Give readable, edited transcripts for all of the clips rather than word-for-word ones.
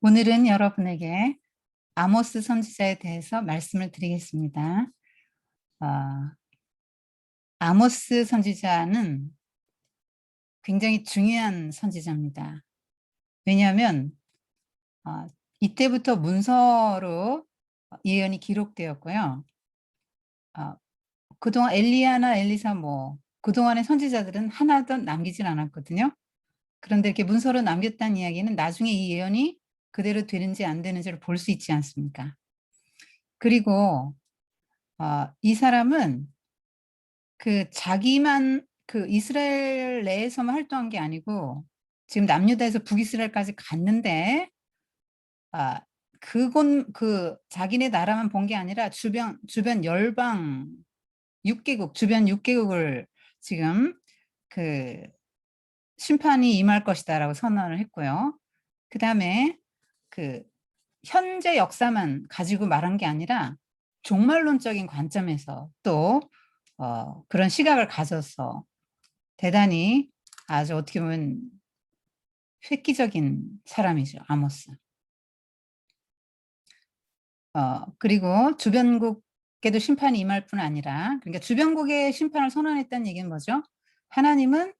오늘은 여러분에게 아모스 선지자에 대해서 말씀을 드리겠습니다. 어, 아모스 선지자는 굉장히 중요한 선지자입니다. 왜냐하면 이때부터 문서로 예언이 기록되었고요. 그동안 엘리야나 엘리사 그동안의 선지자들은 하나도 남기질 않았거든요. 그런데 이렇게 문서로 남겼다는 이야기는 나중에 이 예언이 그대로 되는지 안 되는지를 볼 수 있지 않습니까? 그리고 이 사람은 자기만 이스라엘 내에서만 활동한 게 아니고 지금 남유다에서 북이스라엘까지 갔는데 자기네 나라만 본 게 아니라 주변 열방 6개국 주변 6개국을 지금 그 심판이 임할 것이다라고 선언을 했고요. 그다음에 그 현재 역사만 가지고 말한 게 아니라 종말론적인 관점에서 또 그런 시각을 가져서 대단히 아주 어떻게 보면 획기적인 사람이죠, 아모스. 그리고 주변국에도 심판이 임할 뿐 아니라, 그러니까 주변국의 심판을 선언했다는 얘기는 뭐죠? 하나님은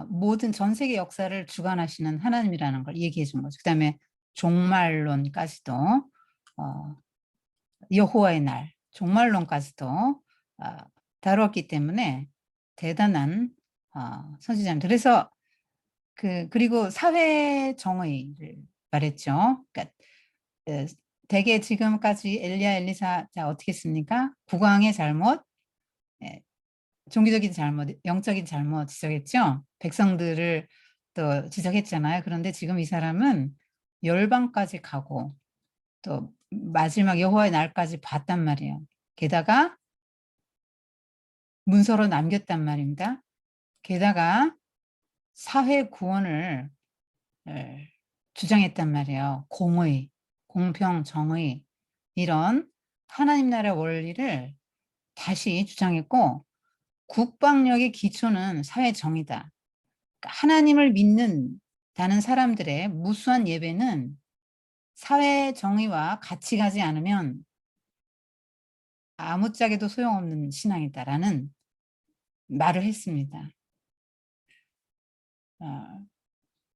모든 전 세계 역사를 주관하시는 하나님이라는 걸 얘기해 준 거죠. 그다음에 종말론까지도 여호와의 날, 종말론까지도 다뤘기 때문에 대단한 선지자입니다. 그래서 그리고 사회 정의를 말했죠. 그러니까 대개 지금까지 엘리야, 엘리사 어떻게 했습니까? 국왕의 잘못, 종교적인 잘못, 영적인 잘못 지적했죠. 백성들을 또 지적했잖아요. 그런데 지금 이 사람은 열방까지 가고 또 마지막 여호와의 날까지 봤단 말이에요. 게다가 문서로 남겼단 말입니다. 게다가 사회 구원을 주장했단 말이에요. 공의, 공평, 정의 이런 하나님 나라 원리를 다시 주장했고 국방력의 기초는 사회 정의다. 그러니까 하나님을 믿는다는 사람들의 무수한 예배는 사회 정의와 같이 가지 않으면 아무짝에도 소용없는 신앙이다라는 말을 했습니다.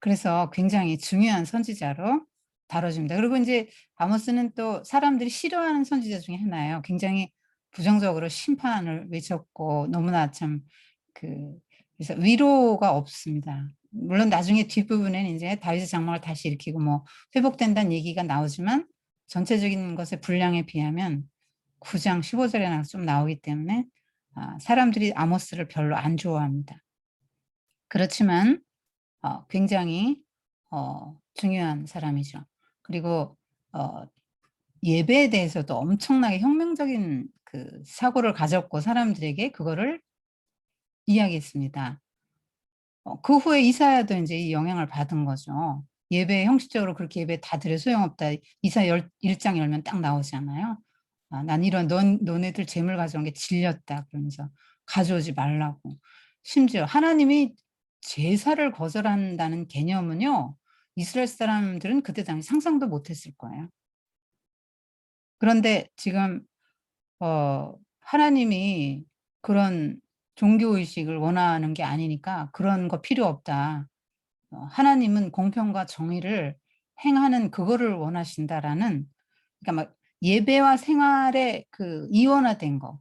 그래서 굉장히 중요한 선지자로 다뤄집니다. 그리고 이제 아모스는 또 사람들이 싫어하는 선지자 중에 하나예요. 굉장히 부정적으로 심판을 외쳤고 너무나 그래서 위로가 없습니다. 물론 나중에 뒷부분에는 이제 다윗의 장막을 다시 일으키고 회복된다는 얘기가 나오지만 전체적인 것의 분량에 비하면 9장 15절에 좀 나오기 때문에 사람들이 아모스를 별로 안 좋아합니다. 그렇지만 굉장히 중요한 사람이죠. 그리고 예배에 대해서도 엄청나게 혁명적인 사고를 가졌고 사람들에게 그거를 이야기했습니다. 그 후에 이사야도 이제 이 영향을 받은 거죠. 예배 형식적으로 그렇게 예배 다 드려 소용없다. 이사야 1장 열면 딱 나오잖아요. 난 이런 너네들 재물 가져온 게 질렸다. 그러면서 가져오지 말라고. 심지어 하나님이 제사를 거절한다는 개념은요. 이스라엘 사람들은 그때 당시 상상도 못했을 거예요. 그런데 지금 하나님이 그런 종교의식을 원하는 게 아니니까 그런 거 필요 없다. 하나님은 공평과 정의를 행하는 그거를 원하신다라는, 그러니까 막 예배와 생활의 이원화된 거,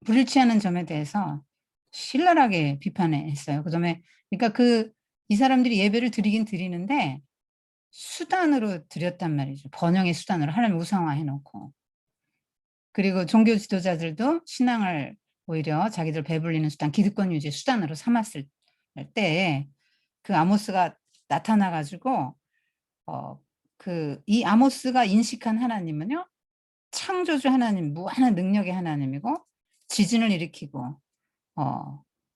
불일치하는 점에 대해서 신랄하게 비판했어요. 그다음에 그러니까 이 사람들이 예배를 드리긴 드리는데 수단으로 드렸단 말이죠. 번영의 수단으로 하나님 우상화해 놓고. 그리고 종교 지도자들도 신앙을 오히려 자기들 배불리는 수단, 기득권 유지의 수단으로 삼았을 때 그 아모스가 나타나 가지고 이 아모스가 인식한 하나님은요. 창조주 하나님, 무한한 능력의 하나님이고 지진을 일으키고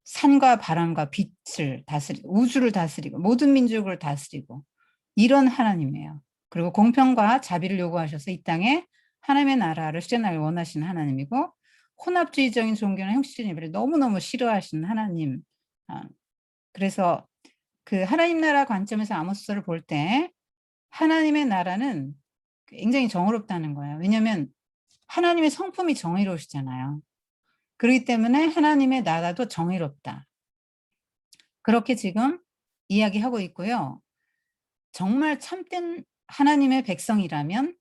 산과 바람과 빛을 다스리고 우주를 다스리고 모든 민족을 다스리고 이런 하나님이에요. 그리고 공평과 자비를 요구하셔서 이 땅에 하나님의 나라를 실현하길 원하시는 하나님이고 혼합주의적인 종교나 형식적인 예배를 너무너무 싫어하시는 하나님. 그래서 그 하나님 나라 관점에서 아모스서를 볼 때 하나님의 나라는 굉장히 정의롭다는 거예요. 왜냐하면 하나님의 성품이 정의로우시잖아요. 그렇기 때문에 하나님의 나라도 정의롭다. 그렇게 지금 이야기하고 있고요. 정말 참된 하나님의 백성이라면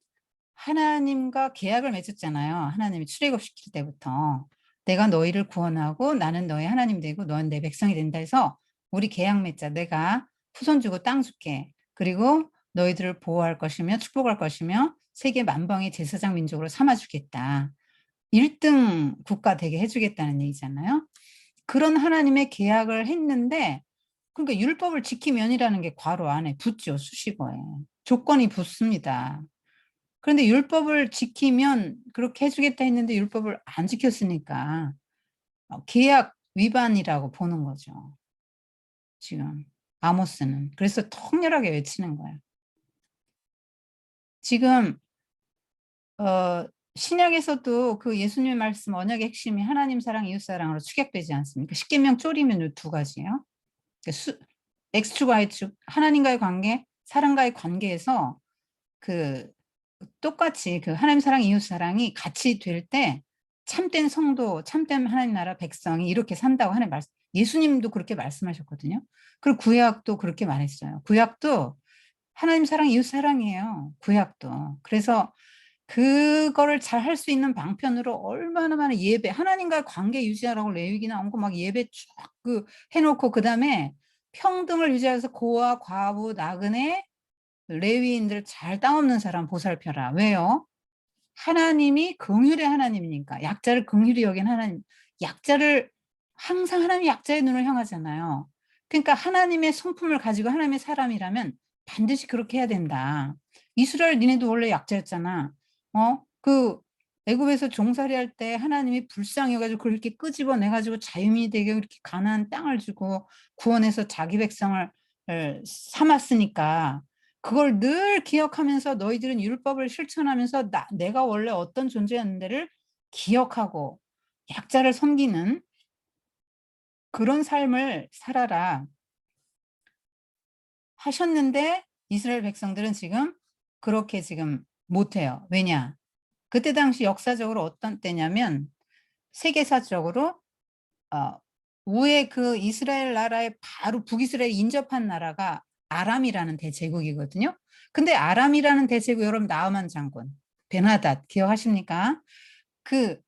하나님과 계약을 맺었잖아요. 하나님이 출애굽시킬 때부터. 내가 너희를 구원하고 나는 너의 하나님 되고 너는 내 백성이 된다 해서 우리 계약 맺자. 내가 후손 주고 땅 줄게. 그리고 너희들을 보호할 것이며 축복할 것이며 세계 만방의 제사장 민족으로 삼아주겠다. 1등 국가 되게 해주겠다는 얘기잖아요. 그런 하나님의 계약을 했는데 그러니까 율법을 지키면이라는 게 괄호 안에 붙죠. 수식어에. 조건이 붙습니다. 그런데 율법을 지키면 그렇게 해주겠다 했는데 율법을 안 지켰으니까 계약 위반이라고 보는 거죠. 지금 아모스는. 그래서 통렬하게 외치는 거예요. 지금 신약에서도 그 예수님의 말씀 언약의 핵심이 하나님 사랑, 이웃 사랑으로 축약되지 않습니까? 십계명 쪼리면 두 가지예요. X축과 Y축, 하나님과의 관계, 사람과의 관계에서 그 똑같이 그 하나님 사랑, 이웃 사랑이 같이 될 때 참된 성도, 참된 하나님 나라 백성이 이렇게 산다고 하는 말씀. 예수님도 그렇게 말씀하셨거든요. 그리고 구약도 그렇게 말했어요. 구약도 하나님 사랑, 이웃 사랑이에요. 구약도. 그래서 그거를 잘 할 수 있는 방편으로 얼마나 많은 예배, 하나님과의 관계 유지하라고 레위기 나온 거 막 예배 쫙 그 해놓고 그다음에 평등을 유지해서 고아, 과부, 나그네, 레위인들 잘 땅 없는 사람 보살펴라. 왜요? 하나님이 긍휼의 하나님이니까. 약자를 긍휼히 여긴 하나님. 약자를 항상 하나님 약자의 눈을 향하잖아요. 그러니까 하나님의 성품을 가지고 하나님의 사람이라면 반드시 그렇게 해야 된다. 이스라엘 니네도 원래 약자였잖아. 그 애굽에서 종살이 할 때 하나님이 불쌍해 가지고 그렇게 끄집어내 가지고 자유민이 되게 이렇게 가나안 땅을 주고 구원해서 자기 백성을 삼았으니까 그걸 늘 기억하면서 너희들은 율법을 실천하면서 내가 원래 어떤 존재였는지를 기억하고 약자를 섬기는 그런 삶을 살아라 하셨는데 이스라엘 백성들은 지금 그렇게 지금 못해요. 왜냐? 그때 당시 역사적으로 어떤 때냐면 세계사적으로 위에 그 이스라엘 나라의 바로 북이스라엘 인접한 나라가 아람이라는 대제국이거든요. 근데 아람이라는 대제국 여러분 나아만 장군 베나닷 기억하십니까? 그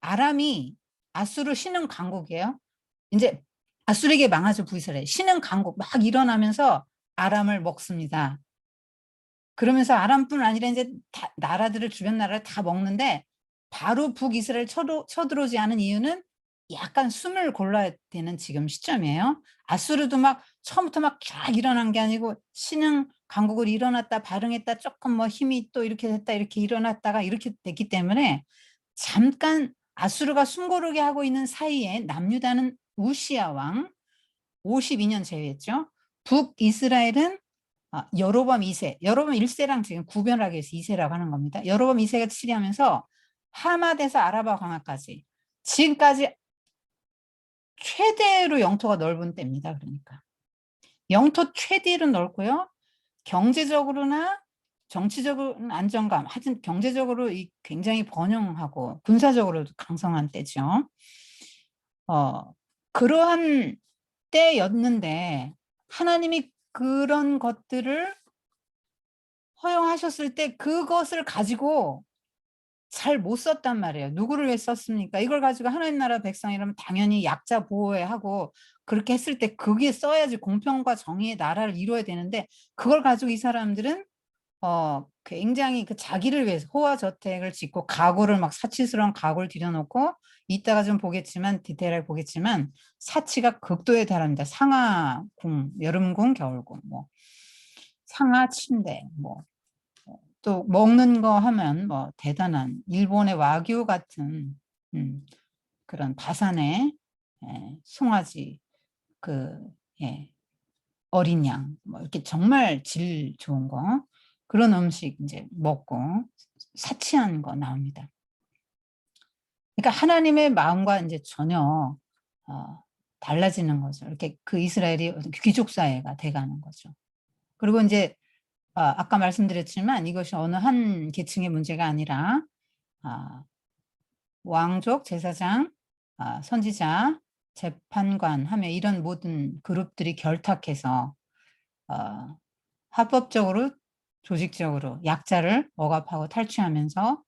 아람이 아수르 신흥 강국이에요. 이제 아수르에게 망하죠 북이스라엘. 신흥 강국 막 일어나면서 아람을 먹습니다. 그러면서 아람뿐 아니라 이제 나라들을 주변 나라를 다 먹는데 바로 북이스라엘 쳐들어오지 않은 이유는 약간 숨을 골라야 되는 지금 시점이에요. 아수르도 막 처음부터 막 쫙 일어난 게 아니고 신흥 강국을 일어났다 발흥했다 조금 뭐 힘이 또 이렇게 됐다 이렇게 일어났다가 이렇게 됐기 때문에 잠깐 아수르가 숨고르게 하고 있는 사이에 남유다는 우시아 왕 52년 제위했죠. 북이스라엘은 여로밤 2세, 여로밤 1세랑 지금 구별하기 위해서 2세라고 하는 겁니다. 여로밤 2세가 치리하면서 하맛에서 아라바 강화까지 지금까지 최대로 영토가 넓은 때입니다. 그러니까 영토 최대로 넓고요. 경제적으로나 정치적으로는 안정감, 하여튼 경제적으로 굉장히 번영하고 군사적으로도 강성한 때죠. 그러한 때였는데 하나님이 그런 것들을 허용하셨을 때 그것을 가지고 잘 못 썼단 말이에요. 누구를 위해 썼습니까? 이걸 가지고 하나님 나라 백성이라면 당연히 약자 보호해 하고 그렇게 했을 때 그게 써야지 공평과 정의의 나라를 이루어야 되는데 그걸 가지고 이 사람들은 굉장히 그 자기를 위해서 호화저택을 짓고 가구를 막 사치스러운 가구를 들여놓고 이따가 좀 보겠지만 디테일하게 보겠지만 사치가 극도에 달합니다. 상하궁, 여름궁, 겨울궁, 뭐 상하 침대, 뭐 또 먹는 거 하면 뭐 대단한 일본의 와규 같은 그런 바산의 송아지 그 예, 어린 양, 뭐 이렇게 정말 질 좋은 거 그런 음식 이제 먹고 사치한 거 나옵니다. 그러니까 하나님의 마음과 이제 전혀 달라지는 거죠. 이렇게 그 이스라엘이 귀족 사회가 돼가는 거죠. 그리고 이제 아까 말씀드렸지만 이것이 어느 한 계층의 문제가 아니라 아, 왕족, 제사장, 선지자, 재판관 하며 이런 모든 그룹들이 결탁해서 합법적으로 조직적으로 약자를 억압하고 탈취하면서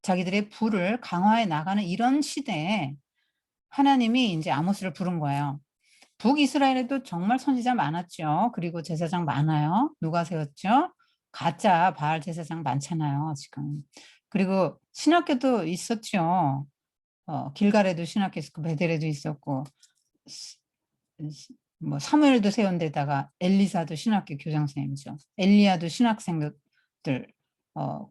자기들의 부를 강화해 나가는 이런 시대에 하나님이 이제 아모스를 부른 거예요. 북이스라엘에도 정말 선지자 많았죠. 그리고 제사장 많아요. 누가 세웠죠? 가짜 바알 제사장 많잖아요, 지금. 그리고 신학교도 있었죠. 길갈에도 신학교 있었고 베델에도 있었고 뭐 사무엘도 세운 데다가 엘리사도 신학교 교장 선생님이죠. 엘리야도 신학생들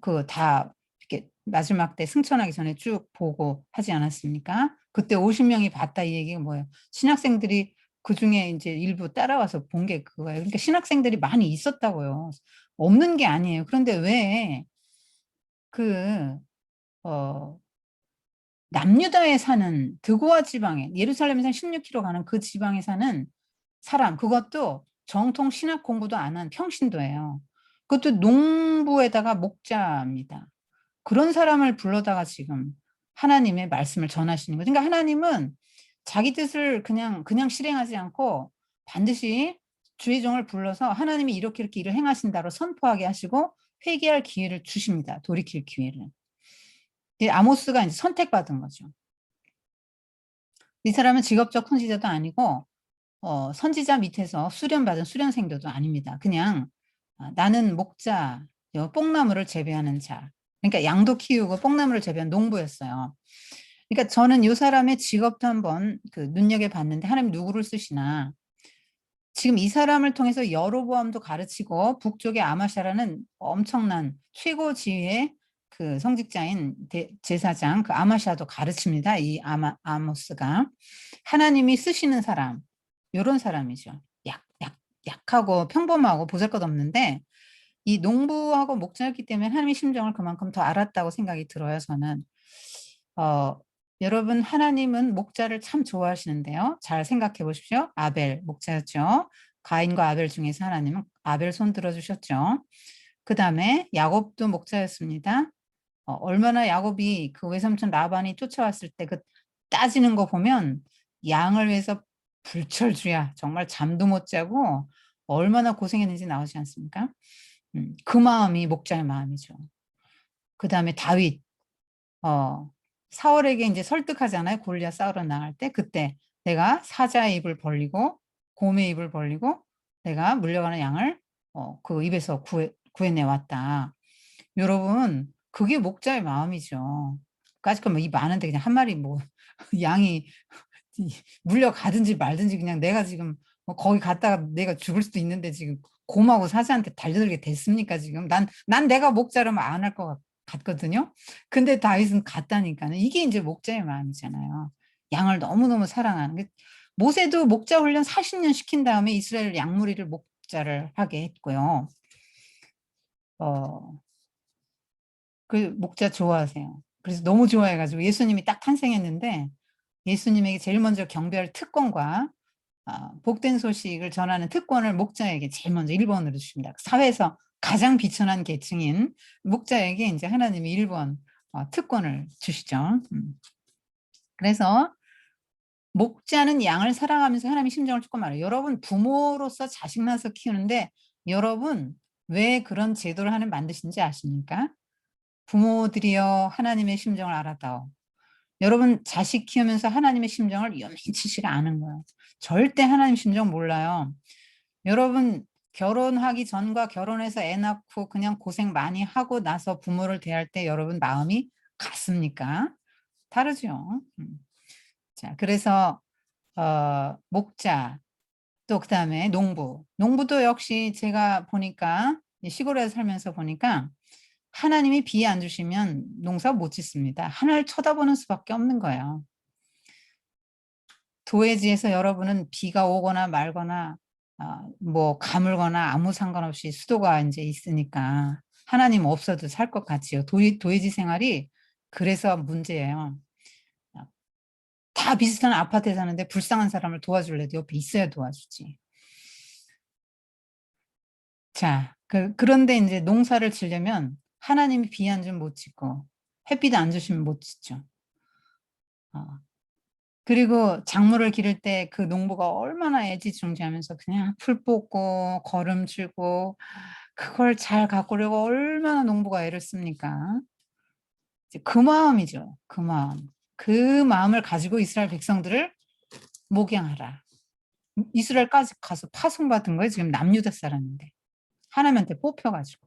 그 다 이렇게 마지막 때 승천하기 전에 쭉 보고 하지 않았습니까? 그때 50명이 봤다 이 얘기가 뭐예요? 신학생들이 그 중에 이제 일부 따라와서 본 게 그거예요. 그러니까 신학생들이 많이 있었다고요. 없는 게 아니에요. 그런데 왜 그, 남유다에 사는 드고아 지방에 예루살렘에서 16km 가는 그 지방에 사는 사람 그것도 정통 신학 공부도 안 한 평신도예요. 그것도 농부에다가 목자입니다. 그런 사람을 불러다가 지금 하나님의 말씀을 전하시는 거예요. 그러니까 하나님은 자기 뜻을 그냥 실행하지 않고 반드시 주의 종을 불러서 하나님이 이렇게 이렇게 일을 행하신다로 선포하게 하시고 회개할 기회를 주십니다. 돌이킬 기회를. 아모스가 이제 선택받은 거죠. 이 사람은 직업적 선지자도 아니고 선지자 밑에서 수련받은 수련생도도 아닙니다. 그냥 나는 목자, 뽕나무를 재배하는 자. 그러니까 양도 키우고 뽕나무를 재배한 농부였어요. 그러니까 저는 이 사람의 직업도 한번 그 눈여겨봤는데 하나님 누구를 쓰시나 지금 이 사람을 통해서 여로보암도 가르치고 북쪽의 아마샤라는 엄청난 최고 지위의 그 성직자인 제사장 그 아마샤도 가르칩니다. 이 아모스가 하나님이 쓰시는 사람 이런 사람이죠. 약하고 평범하고 보잘것없는데 이 농부하고 목자였기 때문에 하나님의 심정을 그만큼 더 알았다고 생각이 들어요. 저는 여러분 하나님은 목자를 참 좋아하시는데요. 잘 생각해 보십시오. 아벨 목자였죠. 가인과 아벨 중에서 하나님은 아벨 손 들어주셨죠. 그 다음에 야곱도 목자였습니다. 얼마나 야곱이 그 외삼촌 라반이 쫓아왔을 때 그 따지는 거 보면 양을 위해서 불철주야 정말 잠도 못 자고 얼마나 고생했는지 나오지 않습니까? 그 마음이 목자의 마음이죠. 그 다음에 다윗 사울에게 이제 설득하잖아요. 골리앗 싸우러 나갈 때 그때 내가 사자의 입을 벌리고 곰의 입을 벌리고 내가 물려가는 양을 그 입에서 구해내왔다. 여러분 그게 목자의 마음이죠. 까짓 뭐이 많은데 그냥 한 마리 뭐 양이 물려가든지 말든지 그냥 내가 지금 뭐 거기 갔다가 내가 죽을 수도 있는데 지금 곰하고 사자한테 달려들게 됐습니까 지금 난 내가 목자라면 안 할 것 같거든요. 근데 다윗은 갔다니까는 이게 이제 목자의 마음이잖아요. 양을 너무너무 사랑하는 게 모세도 목자 훈련 40년 시킨 다음에 이스라엘 양무리를 목자를 하게 했고요. 그 목자 좋아하세요. 그래서 너무 좋아해가지고 예수님이 딱 탄생했는데 예수님에게 제일 먼저 경배할 특권과 복된 소식을 전하는 특권을 목자에게 제일 먼저 1번으로 주십니다. 사회에서 가장 비천한 계층인 목자에게 이제 하나님이 1번 특권을 주시죠. 그래서 목자는 양을 사랑하면서 하나님의 심정을 조금 알아요. 여러분 부모로서 자식 낳아서 키우는데 여러분 왜 그런 제도를 하나 만드신지 아십니까? 부모들이여 하나님의 심정을 알았다오. 여러분 자식 키우면서 하나님의 심정을 연민치시가 않은 거예요. 절대 하나님 심정 몰라요. 여러분 결혼하기 전과 결혼해서 애 낳고 그냥 고생 많이 하고 나서 부모를 대할 때 여러분 마음이 같습니까? 다르죠. 자, 그래서 목자 또 그다음에 농부도 역시 제가 보니까 시골에 살면서 보니까 하나님이 비 안 주시면 농사 못 짓습니다. 하늘을 쳐다보는 수밖에 없는 거예요. 도해지에서 여러분은 비가 오거나 말거나 뭐 가물거나 아무 상관없이 수도가 이제 있으니까 하나님 없어도 살 것 같지요. 도해지 생활이 그래서 문제예요. 다 비슷한 아파트에 사는데 불쌍한 사람을 도와줄래도 옆에 있어야 도와주지. 자, 그런데 이제 농사를 지려면 하나님이 비 안 주면 못 짓고 햇빛 안 주시면 못 짓죠. 어. 그리고 작물을 기를 때 그 농부가 얼마나 애지중지하면서 그냥 풀 뽑고 거름주고 그걸 잘 가꾸려고 얼마나 농부가 애를 씁니까? 이제 그 마음이죠. 그 마음. 그 마음을 가지고 이스라엘 백성들을 목양하라. 이스라엘까지 가서 파송받은 거예요. 지금 남유다 사람인데. 하나님한테 뽑혀가지고.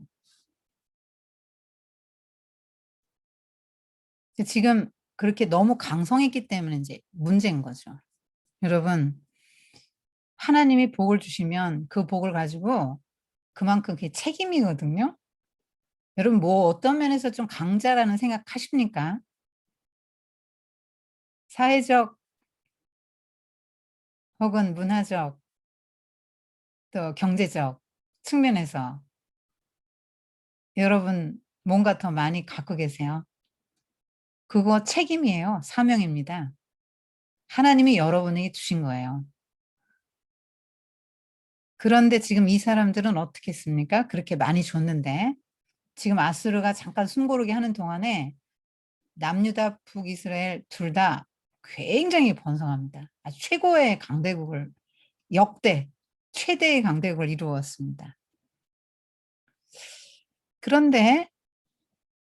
지금 그렇게 너무 강성했기 때문에 이제 문제인 거죠. 여러분, 하나님이 복을 주시면 그 복을 가지고 그만큼 그게 책임이거든요. 여러분 뭐 어떤 면에서 좀 강자라는 생각하십니까? 사회적 혹은 문화적 또 경제적 측면에서 여러분 뭔가 더 많이 갖고 계세요? 그거 책임이에요. 사명입니다. 하나님이 여러분에게 주신 거예요. 그런데 지금 이 사람들은 어떻게 했습니까? 그렇게 많이 줬는데 지금 아수르가 잠깐 숨고르게 하는 동안에 남유다 북이스라엘 둘 다 굉장히 번성합니다. 아주 최고의 강대국을 역대 최대의 강대국을 이루었습니다. 그런데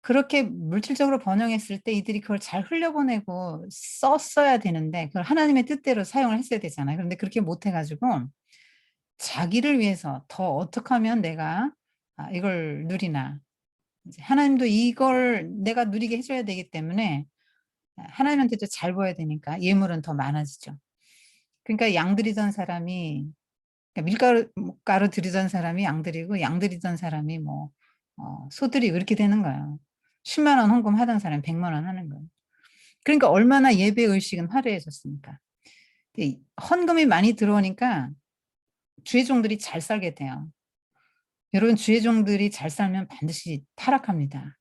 그렇게 물질적으로 번영했을 때 이들이 그걸 잘 흘려보내고 썼어야 되는데 그걸 하나님의 뜻대로 사용을 했어야 되잖아요. 그런데 그렇게 못해 가지고 자기를 위해서 더 어떻게 하면 내가 이걸 누리나. 이제 하나님도 이걸 내가 누리게 해 줘야 되기 때문에 하나님한테도 잘 보여야 되니까 예물은 더 많아지죠. 그러니까 양 드리던 사람이 그러니까 밀가루 가루 드리던 사람이 양 드리고 양 드리던 사람이 뭐 소 드리고 이렇게 되는 거예요. 10만 원 헌금하던 사람이 100만 원 하는 거예요. 그러니까 얼마나 예배 의식은 화려해졌습니까. 이 헌금이 많이 들어오니까 주의 종들이 잘 살게 돼요. 여러분 주의 종들이 잘 살면 반드시 타락합니다.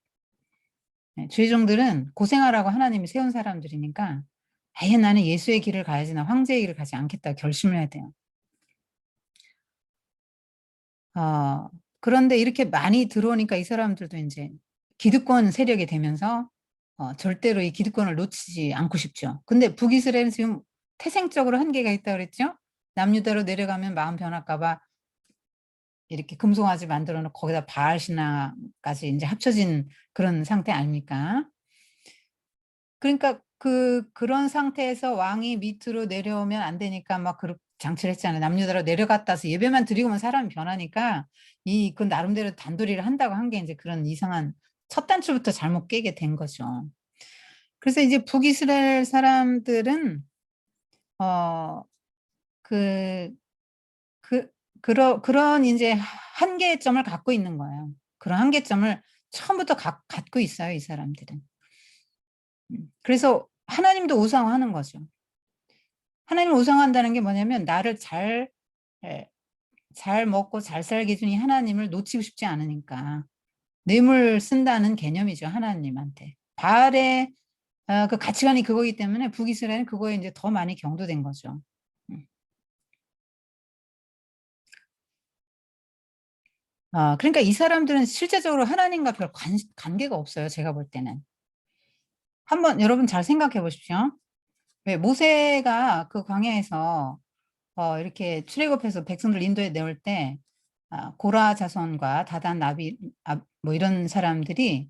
네, 주의 종들은 고생하라고 하나님이 세운 사람들이니까 아예 나는 예수의 길을 가야지 나 황제의 길을 가지 않겠다 결심을 해야 돼요. 어, 그런데 이렇게 많이 들어오니까 이 사람들도 이제 기득권 세력이 되면서 절대로 이 기득권을 놓치지 않고 싶죠. 근데 북이스라엘은 지금 태생적으로 한계가 있다고 그랬죠. 남유다로 내려가면 마음 변할까 봐 이렇게 금송아지 만들어 놓고 거기다 바알 신화까지 이제 합쳐진 그런 상태 아닙니까? 그러니까 그런 상태에서 왕이 밑으로 내려오면 안 되니까 막 그렇게 장치를 했잖아요. 남유다로 내려갔다서 예배만 드리고만 사람이 변하니까 그 나름대로 단도리를 한다고 한 게 이제 그런 이상한 첫 단추부터 잘못 깨게 된 거죠. 그래서 이제 북이스라엘 사람들은 어 그 그런 인제 한계점을 갖고 있는 거예요. 그런 한계점을 처음부터 갖고 있어요, 이 사람들은. 그래서 하나님도 우상화하는 거죠. 하나님을 우상화한다는 게 뭐냐면 나를 예 잘 먹고 잘 살 기준이 하나님을 놓치고 싶지 않으니까 뇌물 쓴다는 개념이죠, 하나님한테. 바알의 그 가치관이 그거기 때문에 북이스라엘은 그거에 인제 더 많이 경도된 거죠. 음. 그러니까 이 사람들은 실제적으로 하나님과 별 관계가 없어요, 제가 볼 때는. 한번 여러분 잘 생각해 보십시오. 왜 모세가 그 광야에서 이렇게 출애굽해서 백성들 인도에 내올 때 고라 자손과 다단 나비 뭐 이런 사람들이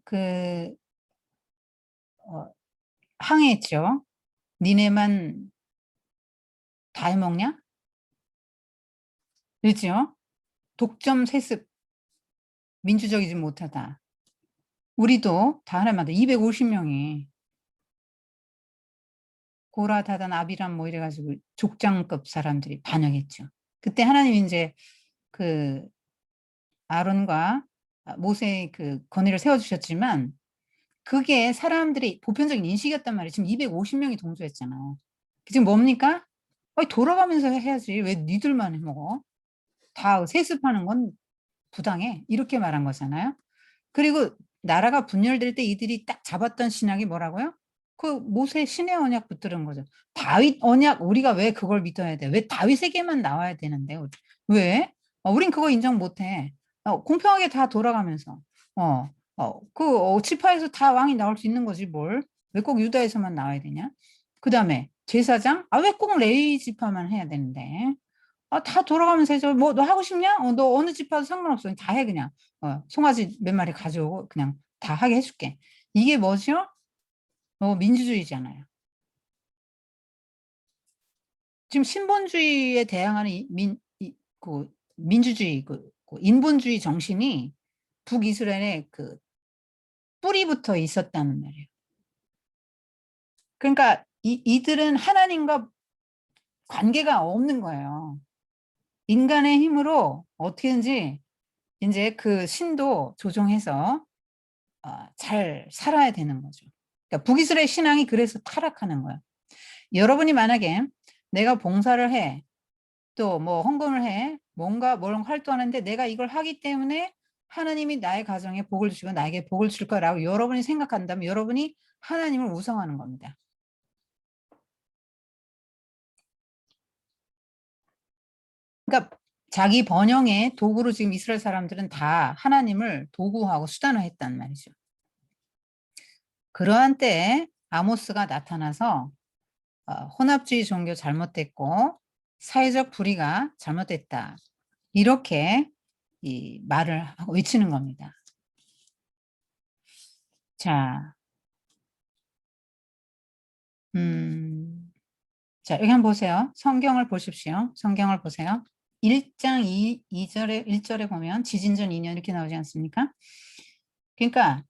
그 어 항해했죠. "니네만 다 해먹냐?" 그랬죠. "독점 세습 민주적이지 못하다." 우리도 다 하나마다 250 명이 고라, 다단, 아비람 뭐 이래 가지고 족장급 사람들이 반역했죠. 그때 하나님이 인제 그 아론과 모세의 그 권위를 세워 주셨지만 그게 사람들의 보편적인 인식이었단 말이에요. 지금 250 명이 동조했잖아요. 지금 뭡니까? "아이 돌아가면서 해야지. 왜 니들만 해 먹어? 다 세습하는 건 부당해." 이렇게 말한 거잖아요. 그리고 나라가 분열될 때 이들이 딱 잡았던 신약이 뭐라고요? 그 모세 신의 언약 붙드는 거죠. 다윗 언약 우리가 왜 그걸 믿어야 돼? 왜 다윗에게만 나와야 되는데 왜? 우린 그거 인정 못해. 공평하게 다 돌아가면서. 지파에서 다 왕이 나올 수 있는 거지, 뭘. 왜 꼭 유다에서만 나와야 되냐? 그 다음에 제사장? 왜 꼭 레위 지파만 해야 되는데? 다 돌아가면서 해줘. 뭐, 너 하고 싶냐? 너 어느 지파도 상관없어. 다 해, 그냥. 송아지 몇 마리 가져오고, 그냥 다 하게 해줄게. 이게 뭐죠? 민주주의잖아요. 지금 신본주의에 대항하는 민주주의, 인본주의 정신이 북이스라엘의 그 뿌리부터 있었다는 말이에요. 그러니까 이들은 하나님과 관계가 없는 거예요. 인간의 힘으로 어떻게든지 이제 그 신도 조종해서 잘 살아야 되는 거죠. 그러니까 북이스라엘 신앙이 그래서 타락하는 거예요. 여러분이 만약에 내가 봉사를 해, 또 뭐 헌금을 해, 뭔가 뭘 활동하는데 내가 이걸 하기 때문에 하나님이 나의 가정에 복을 주시고 나에게 복을 줄 거라고 여러분이 생각한다면 여러분이 하나님을 우상하는 겁니다. 그러니까 자기 번영의 도구로 지금 이스라엘 사람들은 다 하나님을 도구하고 수단화했단 말이죠. 그러한 때에 아모스가 나타나서 혼합주의 종교 잘못됐고 사회적 불의가 잘못됐다. 이렇게 이 말을 하고 외치는 겁니다. 자, 자, 여기 한번 보세요. 성경을 보십시오. 성경을 보세요. 1장 2절에 1절에 보면 지진전 2년 이렇게 나오지 않습니까? 그러니까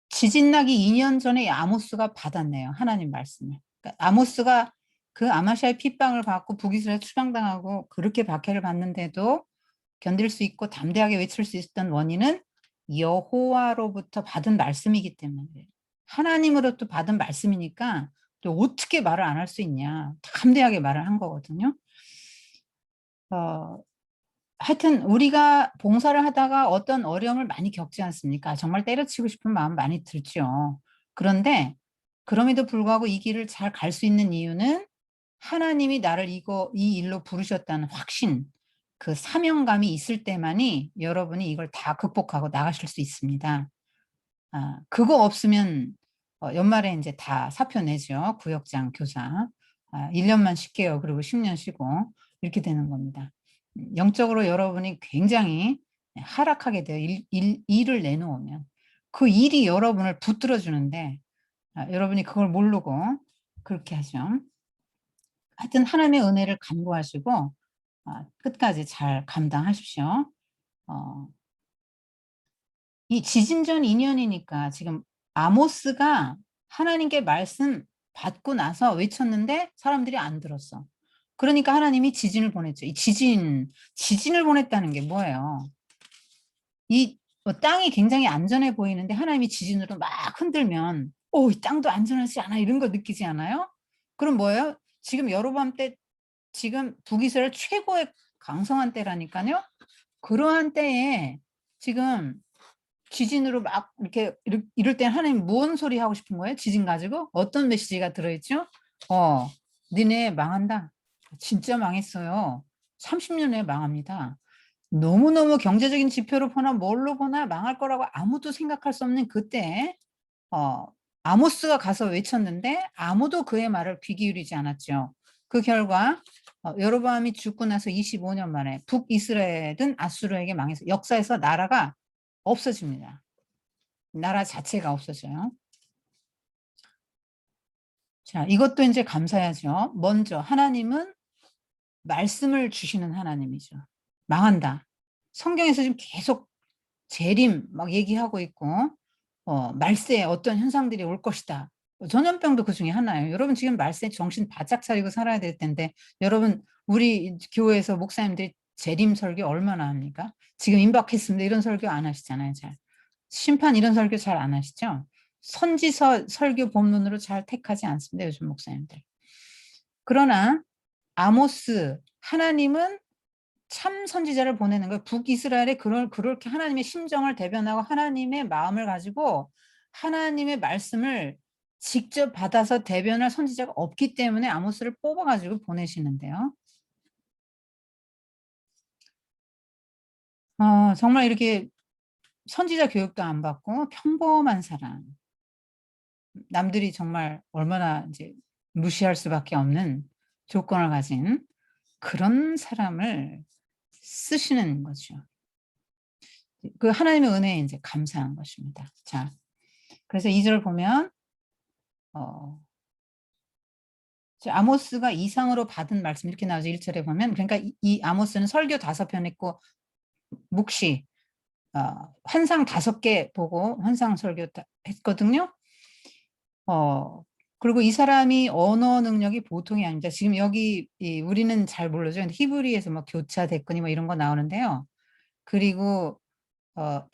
지진 나기 2년 전에 아모스가 받았네요. 하나님 말씀을. 그러니까 아모스가 그 아마샤의 핍박을 받고 북이스라엘 추방당하고 그렇게 박해를 받는데도 견딜 수 있고 담대하게 외칠 수 있었던 원인은 여호와로부터 받은 말씀이기 때문에 그래요. 하나님으로부터 받은 말씀이니까 또 어떻게 말을 안 할 수 있냐. 담대하게 말을 한 거거든요. 어, 하여튼 우리가 봉사를 하다가 어떤 어려움을 많이 겪지 않습니까? 정말 때려치고 싶은 마음 많이 들죠. 그런데 그럼에도 불구하고 이 길을 잘 갈 수 있는 이유는 하나님이 나를 이 일로 부르셨다는 확신, 그 사명감이 있을 때만이 여러분이 이걸 다 극복하고 나가실 수 있습니다. 그거 없으면 연말에 이제 다 사표 내죠. 구역장 교사. 1년만 쉴게요. 그리고 10년 쉬고 이렇게 되는 겁니다. 영적으로 여러분이 굉장히 하락하게 돼요. 일을 내놓으면. 그 일이 여러분을 붙들어 주는데 여러분이 그걸 모르고 그렇게 하죠. 하여튼 하나님의 은혜를 간구하시고 끝까지 잘 감당하십시오. 어, 이 지진전 2년이니까 지금 아모스가 하나님께 말씀 받고 나서 외쳤는데 사람들이 안 들었어. 그러니까 하나님이 지진을 보냈죠. 이 지진을 보냈다는 게 뭐예요? 이 땅이 굉장히 안전해 보이는데 하나님이 지진으로 막 흔들면 이 땅도 안전하지 않아 이런 거 느끼지 않아요? 그럼 뭐예요? 지금 여로보암 때 지금 북이스라엘 최고의 강성한 때라니까요. 그러한 때에 지금 지진으로 막 이렇게 이럴 때 하나님 뭔 소리 하고 싶은 거예요? 지진 가지고 어떤 메시지가 들어있죠? 니네 망한다. 진짜 망했어요. 30년 후에 망합니다. 너무너무 경제적인 지표로 보나 뭘로 보나 망할 거라고 아무도 생각할 수 없는 그때 아모스가 가서 외쳤는데 아무도 그의 말을 귀 기울이지 않았죠. 그 결과 여로보암이 죽고 나서 25년 만에 북이스라엘은 아수르에게 망해서 역사에서 나라가 없어집니다. 나라 자체가 없어져요. 자, 이것도 이제 감사하죠. 먼저 하나님은 말씀을 주시는 하나님이죠. 망한다. 성경에서 지금 계속 재림 막 얘기하고 있고 말세에 어떤 현상들이 올 것이다. 전염병도 그 중에 하나예요. 여러분 지금 말세 정신 바짝 차리고 살아야 될 텐데 여러분 우리 교회에서 목사님들이 재림 설교 얼마나 합니까? 지금 임박했습니다. 이런 설교 안 하시잖아요. 잘. 심판 이런 설교 잘 안 하시죠? 선지서 설교 본문으로 잘 택하지 않습니다. 요즘 목사님들. 그러나 아모스 하나님은 참 선지자를 보내는 거예요. 북이스라엘에 그렇게 하나님의 심정을 대변하고 하나님의 마음을 가지고 하나님의 말씀을 직접 받아서 대변할 선지자가 없기 때문에 아모스를 뽑아가지고 보내시는데요. 정말 이렇게 선지자 교육도 안 받고 평범한 사람, 남들이 정말 얼마나 이제 무시할 수밖에 없는 조건을 가진 그런 사람을 쓰시는 거죠. 그 하나님의 은혜에 인제 감사한 것입니다. 자, 그래서 2절 보면 어 아모스가 이상으로 받은 말씀 이렇게 나오죠. 1 절에 보면. 그러니까 이 아모스는 설교 5편 했고 묵시 환상 5개 보고 환상 설교 다 했거든요. 어 그리고 이 사람이 언어 능력이 보통이 아닙니다. 지금 여기 우리는 잘 모르죠. 근데 히브리에서 뭐 교차 대끈이 뭐 이런 거 나오는데요. 그리고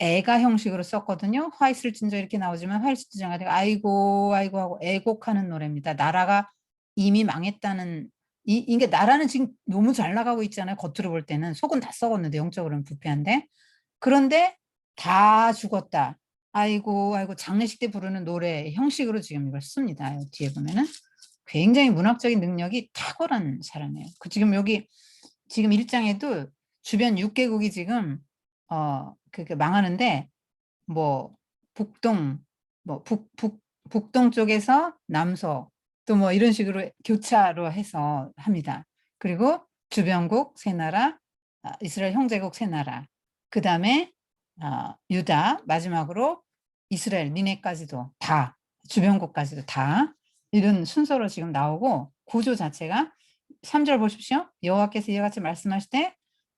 애가 형식으로 썼거든요. 화 있을진저 이렇게 나오지만 화 있을진저가 아니고 "아이고, 아이고." 하고 애곡하는 노래입니다. 나라가 이미 망했다는 이게 나라는 지금 너무 잘 나가고 있잖아요, 겉으로 볼 때는. 속은 다 썩었는데 영적으로는 부패한데. 그런데 "다 죽었다. 아이고, 아이고." 장례식 때 부르는 노래 형식으로 지금 이걸 씁니다. 뒤에 보면은. 굉장히 문학적인 능력이 탁월한 사람이에요. 지금 여기 지금 1 장에도 주변 6 개국이 지금 망하는데 뭐 북동 뭐 북동 쪽에서 남서 또 뭐 이런 식으로 교차로 해서 합니다. 그리고 주변국 세 나라, 이스라엘 형제국 세 나라, 그다음에 유다, 마지막으로 이스라엘 니네까지도 다 주변국까지도 다 이런 순서로 지금 나오고 구조 자체가 3절 보십시오. 여호와께서 이와 같이 말씀하실 때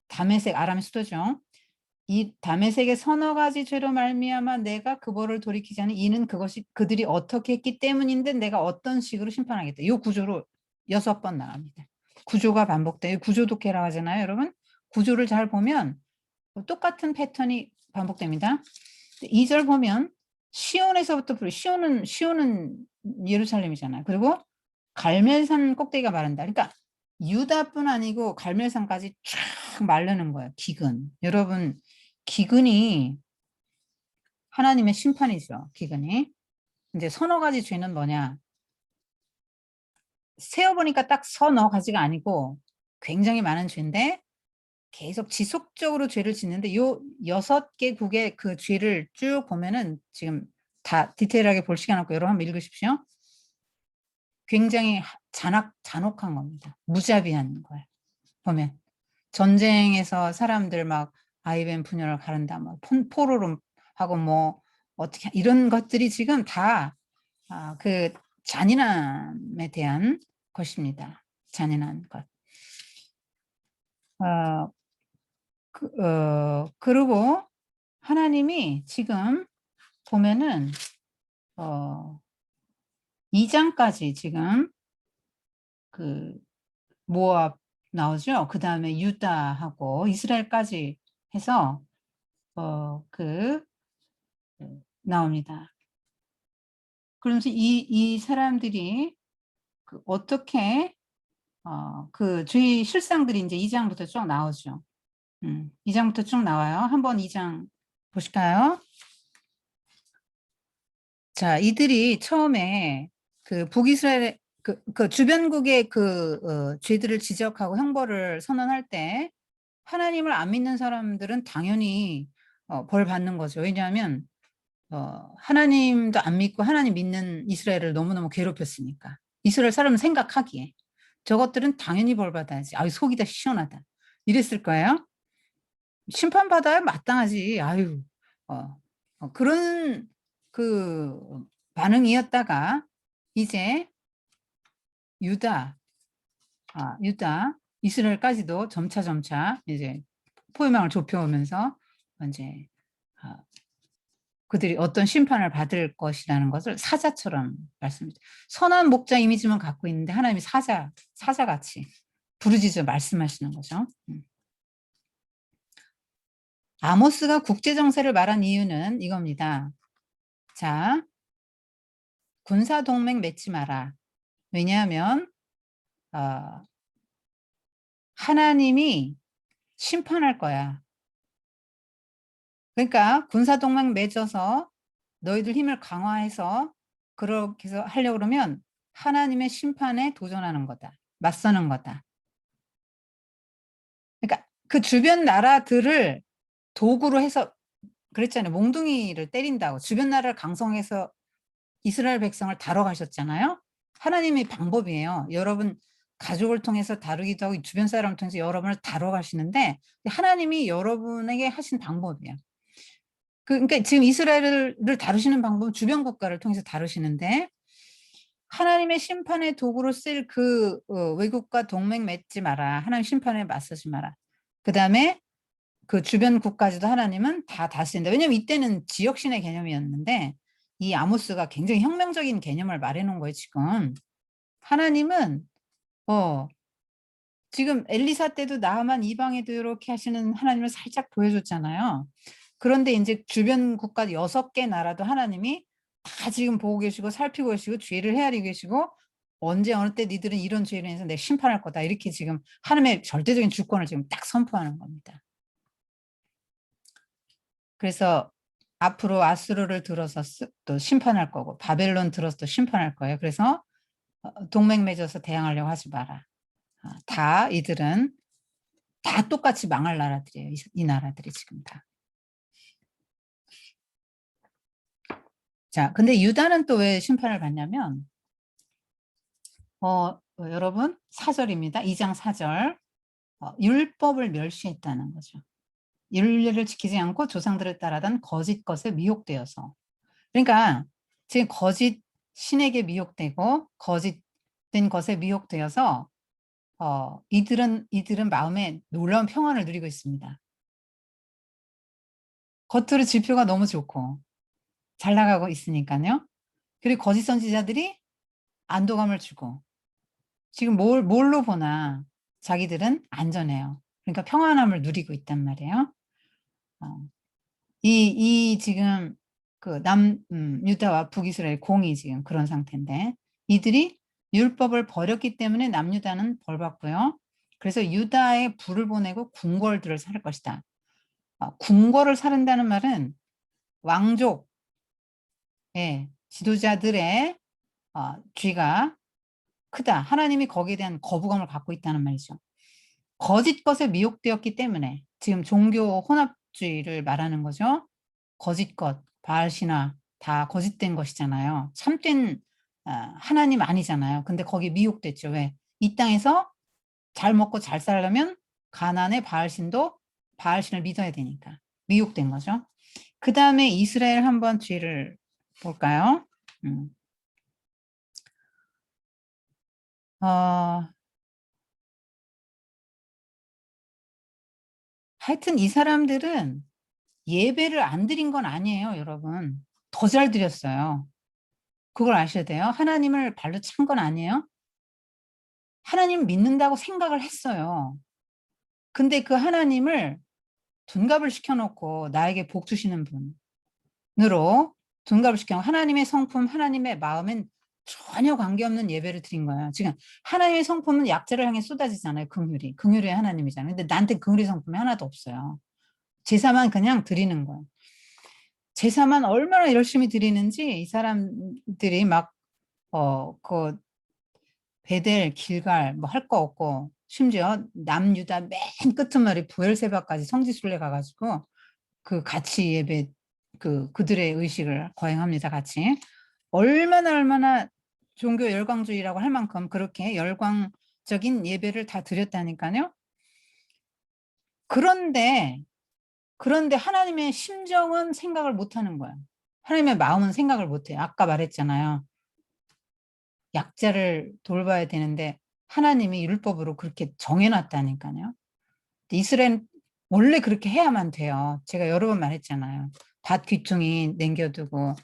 다메섹 아람의 수도죠. 이 다메섹의 서너 가지 죄로 말미암아 내가 그 벌을 돌이키지 않은 이는 그것이 그들이 어떻게 했기 때문인데 내가 어떤 식으로 심판하겠다. 요 구조로 6번 나갑니다. 구조가 반복돼요. 구조 독해라고 하잖아요, 여러분. 구조를 잘 보면 똑같은 패턴이 반복됩니다. 2절 보면 시온에서부터 시온은 예루살렘이잖아요. 그리고 갈멜산 꼭대기가 마른다. 그러니까 유다뿐 아니고 갈멜산까지 쫙 마르는 거예요, 기근. 여러분, 기근이 하나님의 심판이죠, 기근이. 인제 서너 가지 죄는 뭐냐? 세어 보니까 딱 서너 가지가 아니고 굉장히 많은 죄인데 계속 지속적으로 죄를 짓는데 요 6 개국의 그 죄를 쭉 보면은 지금 다 디테일하게 볼 시간 없고 여러분 한번 읽으십시오. 굉장히 잔혹한 겁니다. 무자비한 거예요, 보면. 전쟁에서 사람들 막 아이벤 분열을 가른다 뭐 포로로 하고 뭐 어떻게 이런 것들이 지금 다 그 잔인함에 대한 것입니다. 잔인한 것. 어 그리고 하나님이 지금 보면은 어 2 장까지 지금 그 모압 나오죠. 그다음에 유다하고 이스라엘까지 해서 어 그 나옵니다. 그러면서 이 사람들이 어떻게 그 주의 실상들이 인제 2 장부터 쭉 나오죠. 2 장부터 쭉 나와요. 한번 2장 보실까요? 자, 이들이 처음에 그 북이스라엘의 주변국의 죄들을 지적하고 형벌을 선언할 때 하나님을 안 믿는 사람들은 당연히 벌 받는 거죠. 왜냐하면 하나님도 안 믿고 하나님 믿는 이스라엘을 너무너무 괴롭혔으니까. 이스라엘 사람은 생각하기에 '저것들은 당연히 벌 받아야지. 아유 속이 다 시원하다.' 이랬을 거예요. '심판받아야 마땅하지. 아유.' 어 그런 그 반응이었다가 이제 유다, 유다, 이스라엘까지도 점차 이제 포위망을 좁혀오면서 인제 아 그들이 어떤 심판을 받을 것이라는 것을 사자처럼 말씀해 선한 목자 이미지만 갖고 있는데 하나님이 사자같이 부르짖어 말씀하시는 거죠. 아모스가 국제 정세를 말한 이유는 이겁니다. 자, 군사 동맹 맺지 마라. 왜냐하면 어 하나님이 심판할 거야. 그러니까 군사 동맹 맺어서 너희들 힘을 강화해서 그렇게 해서 하려고 그러면 하나님의 심판에 도전하는 거다. 맞서는 거다. 그러니까 그 주변 나라들을 도구로 해서 그랬잖아요. 몽둥이를 때린다고. 주변 나라를 강성해서 이스라엘 백성을 다뤄 가셨잖아요. 하나님의 방법이에요. 여러분 가족을 통해서 다루기도 하고 주변 사람을 통해서 여러분을 다뤄 가시는데 하나님이 여러분에게 하신 방법이에요. 그러니까 지금 이스라엘을 다루시는 방법은 주변 국가를 통해서 다루시는데 하나님의 심판의 도구로 쓸 외국과 동맹 맺지 마라. 하나님 심판에 맞서지 마라. 그다음에 그 주변 국가들도 하나님은 다 다스린다. 왜냐면 이때는 지역신의 개념이었는데 이 아모스가 굉장히 혁명적인 개념을 말해 놓은 거예요 지금. 하나님은 어 지금 엘리사 때도 나하만 이방에도 요렇게 하시는 하나님을 살짝 보여줬잖아요. 그런데 인제 주변 국가 6개 나라도 하나님이 다 지금 보고 계시고 살피고 계시고 죄를 헤아리고 계시고 "언제 어느 때 니들은 이런 죄로 인해서 내가 심판할 거다." 이렇게 지금 하나님의 절대적인 주권을 지금 딱 선포하는 겁니다. 그래서 앞으로 아수르를 들어서 또 심판할 거고 바벨론 들어서 또 심판할 거예요. 그래서 동맹 맺어서 대항하려고 하지 마라. 다 이들은 다 똑같이 망할 나라들이에요. 이 나라들이 지금 다. 자, 근데 유다는 또 왜 심판을 받냐면 여러분 4절입니다. 2장 4절. 율법을 멸시했다는 거죠. 윤리를 지키지 않고 조상들을 따라던 거짓 것에 미혹되어서. 그러니까 지금 거짓 신에게 미혹되고 거짓된 것에 미혹되어서 이들은 마음에 놀라운 평안을 누리고 있습니다. 겉으로 지표가 너무 좋고 잘 나가고 있으니까요. 그리고 거짓 선지자들이 안도감을 주고 지금 뭘로 보나 자기들은 안전해요. 그러니까 평안함을 누리고 있단 말이에요. 어. 이 지금 유다와 북이스라엘 공이 지금 그런 상태인데 이들이 율법을 버렸기 때문에 남유다는 벌 받고요. 그래서 유다에 불을 보내고 궁궐들을 살 것이다. 궁궐을 사른다는 말은 왕족의 지도자들의 죄가 크다. 하나님이 거기에 대한 거부감을 갖고 있다는 말이죠. 거짓 것에 미혹되었기 때문에 지금 종교 혼합주의를 말하는 거죠. 거짓 것, 바알 신화 다 거짓된 것이잖아요. 참된 하나님 아니잖아요. 근데 거기에 미혹됐죠. 왜? 이 땅에서 잘 먹고 잘 살려면 가나안의 바알신도 바알신을 믿어야 되니까 미혹된 거죠. 그다음에 이스라엘 한번 죄를 볼까요? 하여튼 이 사람들은 예배를 안 드린 건 아니에요, 여러분. 더 잘 드렸어요. 그걸 아셔야 돼요. 하나님을 발로 찬 건 아니에요. 하나님 믿는다고 생각을 했어요. 근데 그 하나님을 둔갑을 시켜 놓고 나에게 복 주시는 분으로 둔갑을 시켜 놓고 하나님의 성품, 하나님의 마음엔 전혀 관계없는 예배를 드린 거예요. 지금 하나님의 성품은 약자를 향해 쏟아지잖아요, 긍휼이. 긍휼의 하나님이잖아요. 근데 나한테 긍휼의 성품이 하나도 없어요. 제사만 그냥 드리는 거예요. 제사만 얼마나 열심히 드리는지 이 사람들이 막 그 베델, 길갈 뭐 할 거 없고 심지어 남유다 맨 끄트머리 브엘세바까지 성지순례 가 가지고 같이 예배 그들의 의식을 거행합니다, 같이. 얼마나 종교 열광주의라고 할 만큼 그렇게 열광적인 예배를 다 드렸다니까요. 그런데 하나님의 심정은 생각을 못 하는 거야. 하나님의 마음은 생각을 못 해요. 아까 말했잖아요. 약자를 돌봐야 되는데 하나님이 율법으로 그렇게 정해 놨다니까요. 이스라엘은 원래 그렇게 해야만 돼요. 제가 여러 번 말했잖아요. 밭 귀퉁이 남겨두고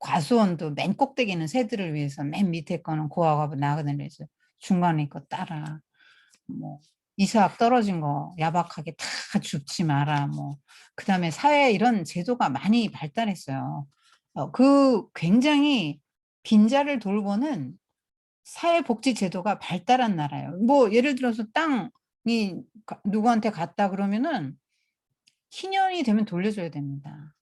과수원도 맨 꼭대기 있는 새들을 위해서 맨 밑에 거는 고아하고 나그네를 위해서 중간에 거 따라. 뭐 이삭 떨어진 거 야박하게 다 줍지 마라. 뭐 그다음에 사회에 이런 제도가 많이 발달했어요. 굉장히 빈자를 돌보는 사회복지 제도가 발달한 나라예요. 뭐 예를 들어서 땅이 누구한테 갔다 그러면은 희년이 되면 돌려줘야 됩니다.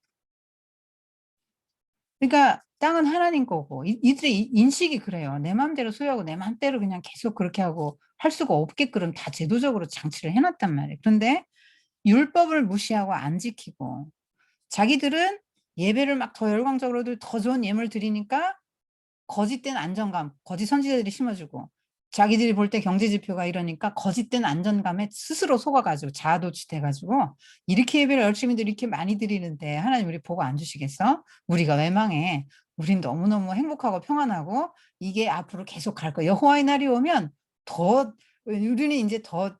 그러니까 땅은 하나님 거고 이들의 인식이 그래요. 내 마음대로 소유하고 내 마음대로 그냥 계속 그렇게 하고 할 수가 없게끔 다 제도적으로 장치를 해 놨단 말이에요. 그런데 율법을 무시하고 안 지키고 자기들은 예배를 막 더 열광적으로 더 좋은 예물 드리니까 거짓된 안정감, 거짓 선지자들이 심어주고 자기들이 볼 때 경제 지표가 이러니까 거짓된 안정감에 스스로 속아가지고 자아도취돼가지고 이렇게 예배를 열심히 이렇게 많이 드리는데 하나님 우리 보고 안 주시겠어? 우리가 왜 망해? 우린 너무너무 행복하고 평안하고 이게 앞으로 계속 갈 거야. 여호와의 날이 오면 더 우리는 이제 더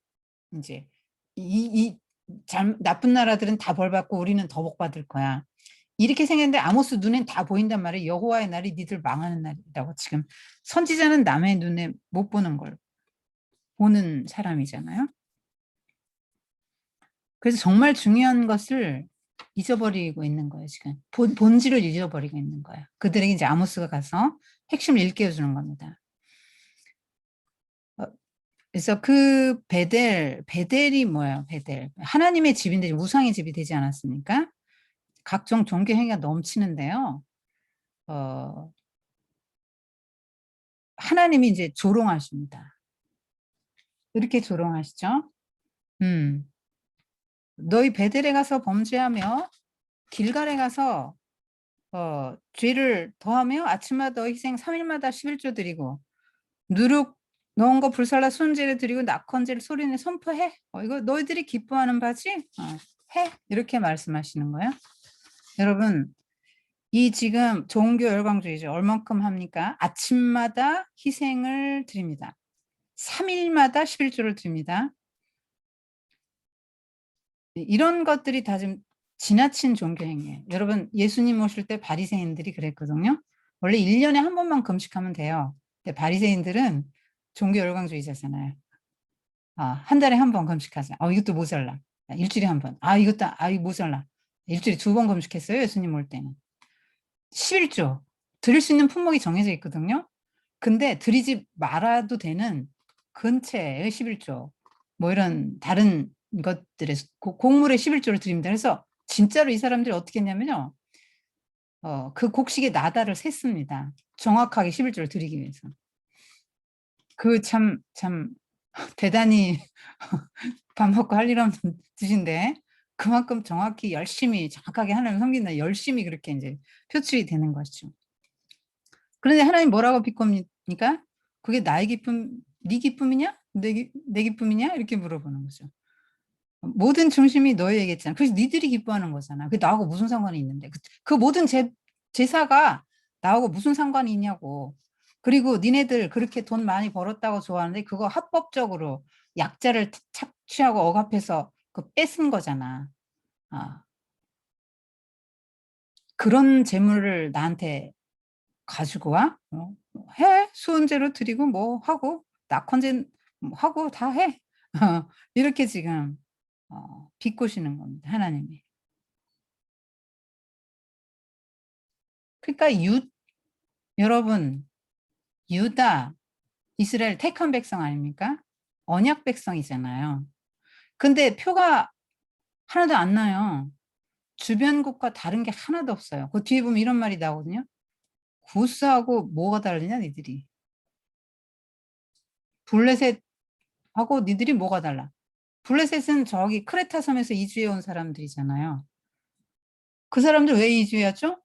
이제 나쁜 나라들은 다 벌 받고 우리는 더 복 받을 거야. 이렇게 생겼는데 아모스 눈엔 다 보인단 말이에요. 여호와의 날이 니들 망하는 날이라고. 지금 선지자는 남의 눈에 못 보는 걸 보는 사람이잖아요. 그래서 정말 중요한 것을 잊어버리고 있는 거예요. 지금 본질을 잊어버리고 있는 거예요. 그들에게 이제 아모스가 가서 핵심을 일깨워주는 겁니다. 그래서 그 베델이 뭐예요? 베델 하나님의 집인데 우상의 집이 되지 않았습니까? 각종 종교 행위가 넘치는데요. 하나님이 이제 조롱하십니다. 이렇게 조롱하시죠. 너희 베델에 가서 범죄하며 길갈에 가서 죄를 더하며 아침마다 희생 3일마다 11조 드리고 누룩 넣은 거 불살라 순제를 드리고 낙헌제를 소리내 선포해. 이거 너희들이 기뻐하는 바지? 해. 이렇게 말씀하시는 거예요. 여러분 이 지금 종교 열광주의죠. 얼만큼 합니까? 아침마다 희생을 드립니다. 3일마다 11조를 드립니다. 이런 것들이 다 좀 지나친 종교 행위예요. 여러분 예수님 오실 때 바리새인들이 그랬거든요. 원래 1년에 한 번만 금식하면 돼요. 근데 바리새인들은 종교 열광주의자잖아요. 한 달에 한 번 금식하자. 이것도 모자라. 일주일에 한 번. 이것도 이거 모자라. 일주일에 2번 금식했어요. 예수님 올 때는. 11조. 드릴 수 있는 품목이 정해져 있거든요. 근데 드리지 말아도 되는 근처의 11조. 뭐 이런 다른 것들에 곡물의 11조를 드립니다. 그래서 진짜로 이 사람들이 어떻게 했냐면요. 그 곡식의 나달을 셌습니다. 정확하게 11조를 드리기 위해서. 그 참 대단히 밥 먹고 할 일 없는 뜻인데 그만큼 정확히 열심히 정확하게 하나님 섬긴다 열심히 그렇게 이제 표출이 되는 것이죠. 그런데 하나님 뭐라고 비꼽니까? 그게 나의 기쁨, 네 기쁨이냐? 내 기쁨이냐? 이렇게 물어보는 거죠. 모든 중심이 너에게 있잖아. 그래서 니들이 기뻐하는 거잖아. 그게 나하고 무슨 상관이 있는데. 그 모든 제사가 나하고 무슨 상관이 있냐고. 그리고 니네들 그렇게 돈 많이 벌었다고 좋아하는데 그거 합법적으로 약자를 착취하고 억압해서 그 뺏은 거잖아. 그런 재물을 나한테 가지고 와? 해. 수은제로 드리고 뭐 하고 낙헌제 하고 다 해. 이렇게 지금 비꼬시는 겁니다. 하나님이. 그러니까 여러분 유다 이스라엘 택한 백성 아닙니까? 언약 백성이잖아요. 근데 표가 하나도 안 나요. 주변국과 다른 게 하나도 없어요. 그 뒤에 보면 이런 말이 나오거든요. 구스하고 뭐가 다르냐 니들이. 블레셋하고 니들이 뭐가 달라. 블레셋은 저기 크레타 섬에서 이주해 온 사람들이잖아요. 그 사람들 왜 이주해왔죠?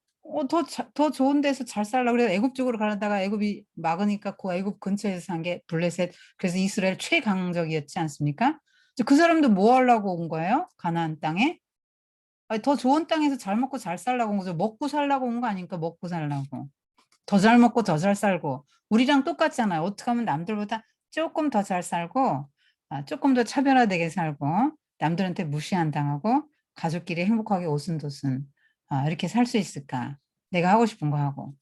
더 좋은 데서 잘 살려고 그래서 애굽 쪽으로 가다가 애굽이 막으니까 그 애굽 근처에서 산 게 블레셋. 그래서 이스라엘 최강적이었지 않습니까? 그 사람도 뭐 하려고 온 거예요? 가나안 땅에? 더 좋은 땅에서 잘 먹고 잘 살라고 온 거죠. 먹고 살라고 온 거 아닙니까? 먹고 살라고. 더 잘 먹고 더 잘 살고. 우리랑 똑같잖아요. 어떻게 하면 남들보다 조금 더 잘 살고 조금 더 차별화되게 살고 남들한테 무시 안 당하고 가족끼리 행복하게 오순도순 이렇게 살 수 있을까? 내가 하고 싶은 거 하고.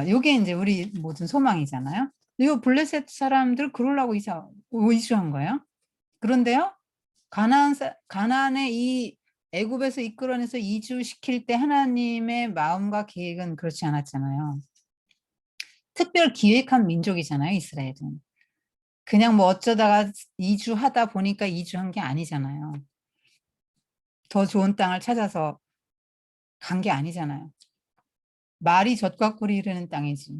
요게 이제 우리 모든 소망이잖아요. 이 블레셋 사람들 그러려고 이주한 거예요. 그런데요. 가나안의 이 애굽에서 이끌어내서 이주시킬 때 하나님의 마음과 계획은 그렇지 않았잖아요. 특별 기획한 민족이잖아요, 이스라엘은. 그냥 뭐 어쩌다가 이주하다 보니까 이주한 게 아니잖아요. 더 좋은 땅을 찾아서 간 게 아니잖아요. 말이 젖과 꿀이 흐르는 땅이지.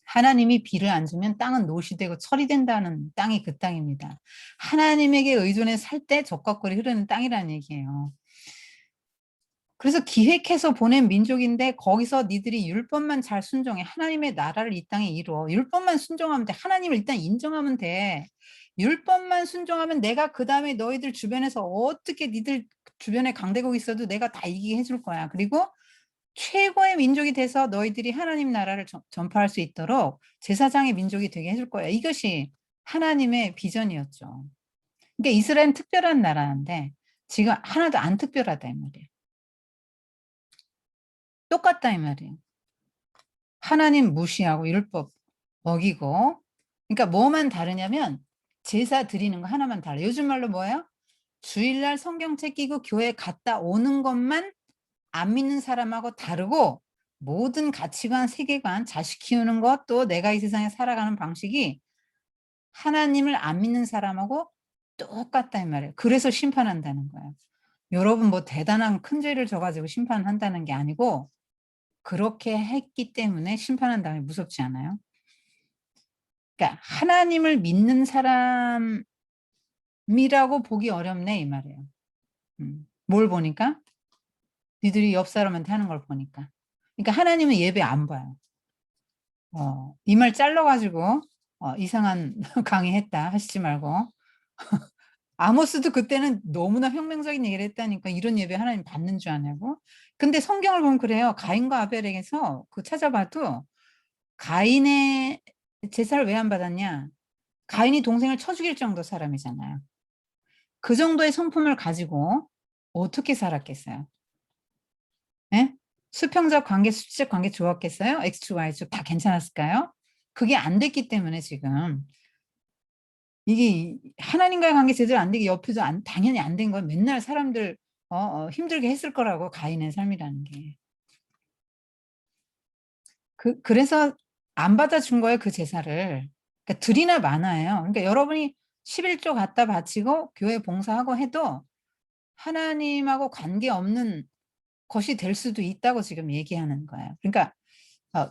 하나님이 비를 안 주면 땅은 노시 되고 철이 된다는 땅이 그 땅입니다. 하나님에게 의존해 살 때 적각골이 흐르는 땅이라는 얘기예요. 그래서 기획해서 보낸 민족인데 거기서 니들이 율법만 잘 순종해. 하나님의 나라를 이 땅에 이루어. 율법만 순종하면 돼. 하나님을 일단 인정하면 돼. 율법만 순종하면 내가 그다음에 너희들 주변에서 어떻게 니들 주변에 강대국 있어도 내가 다 이기게 해줄 거야. 그리고 최고의 민족이 돼서 너희들이 하나님 나라를 전파할 수 있도록 제사장의 민족이 되게 해줄 거야. 이것이 하나님의 비전이었죠. 그러니까 이스라엘은 특별한 나라인데 지금 하나도 안 특별하다 이 말이에요. 똑같다 이 말이에요. 하나님 무시하고 율법 어기고. 그러니까 뭐만 다르냐면 제사 드리는 거 하나만 달라. 요즘 말로 뭐예요? 주일날 성경책 끼고 교회 갔다 오는 것만 안 믿는 사람하고 다르고 모든 가치관, 세계관, 자식 키우는 것, 또 내가 이 세상에 살아가는 방식이 하나님을 안 믿는 사람하고 똑같다 이 말이에요. 그래서 심판한다는 거예요. 여러분 뭐 대단한 큰 죄를 져가지고 심판한다는 게 아니고 그렇게 했기 때문에 심판한다는 게 무섭지 않아요? 그러니까 하나님을 믿는 사람이라고 보기 어렵네 이 말이에요. 뭘 보니까? 니들이 옆 사람한테 하는 걸 보니까. 그러니까 하나님은 예배 안 봐요. 이 말 잘라가지고 이상한 강의했다 하시지 말고. 아모스도 그때는 너무나 혁명적인 얘기를 했다니까 이런 예배 하나님 받는 줄 아냐고. 근데 성경을 보면 그래요. 가인과 아벨에게서 그 찾아봐도 가인의 제사를 왜 안 받았냐. 가인이 동생을 쳐 죽일 정도 사람이잖아요. 그 정도의 성품을 가지고 어떻게 살았겠어요? 예? 수평적 관계, 수치적 관계 좋았겠어요? X, Y축 다 괜찮았을까요? 그게 안 됐기 때문에 지금 이게 하나님과의 관계 제대로 안 되게 옆에서 당연히 안 된 건 맨날 사람들 힘들게 했을 거라고 가인의 삶이라는 게. 그래서 안 받아준 거예요, 그 제사를. 그러니까 들이나 마나예요. 그러니까 여러분이 11조 갖다 바치고 교회 봉사하고 해도 하나님하고 관계없는 것이 될 수도 있다고 지금 얘기하는 거예요. 그러니까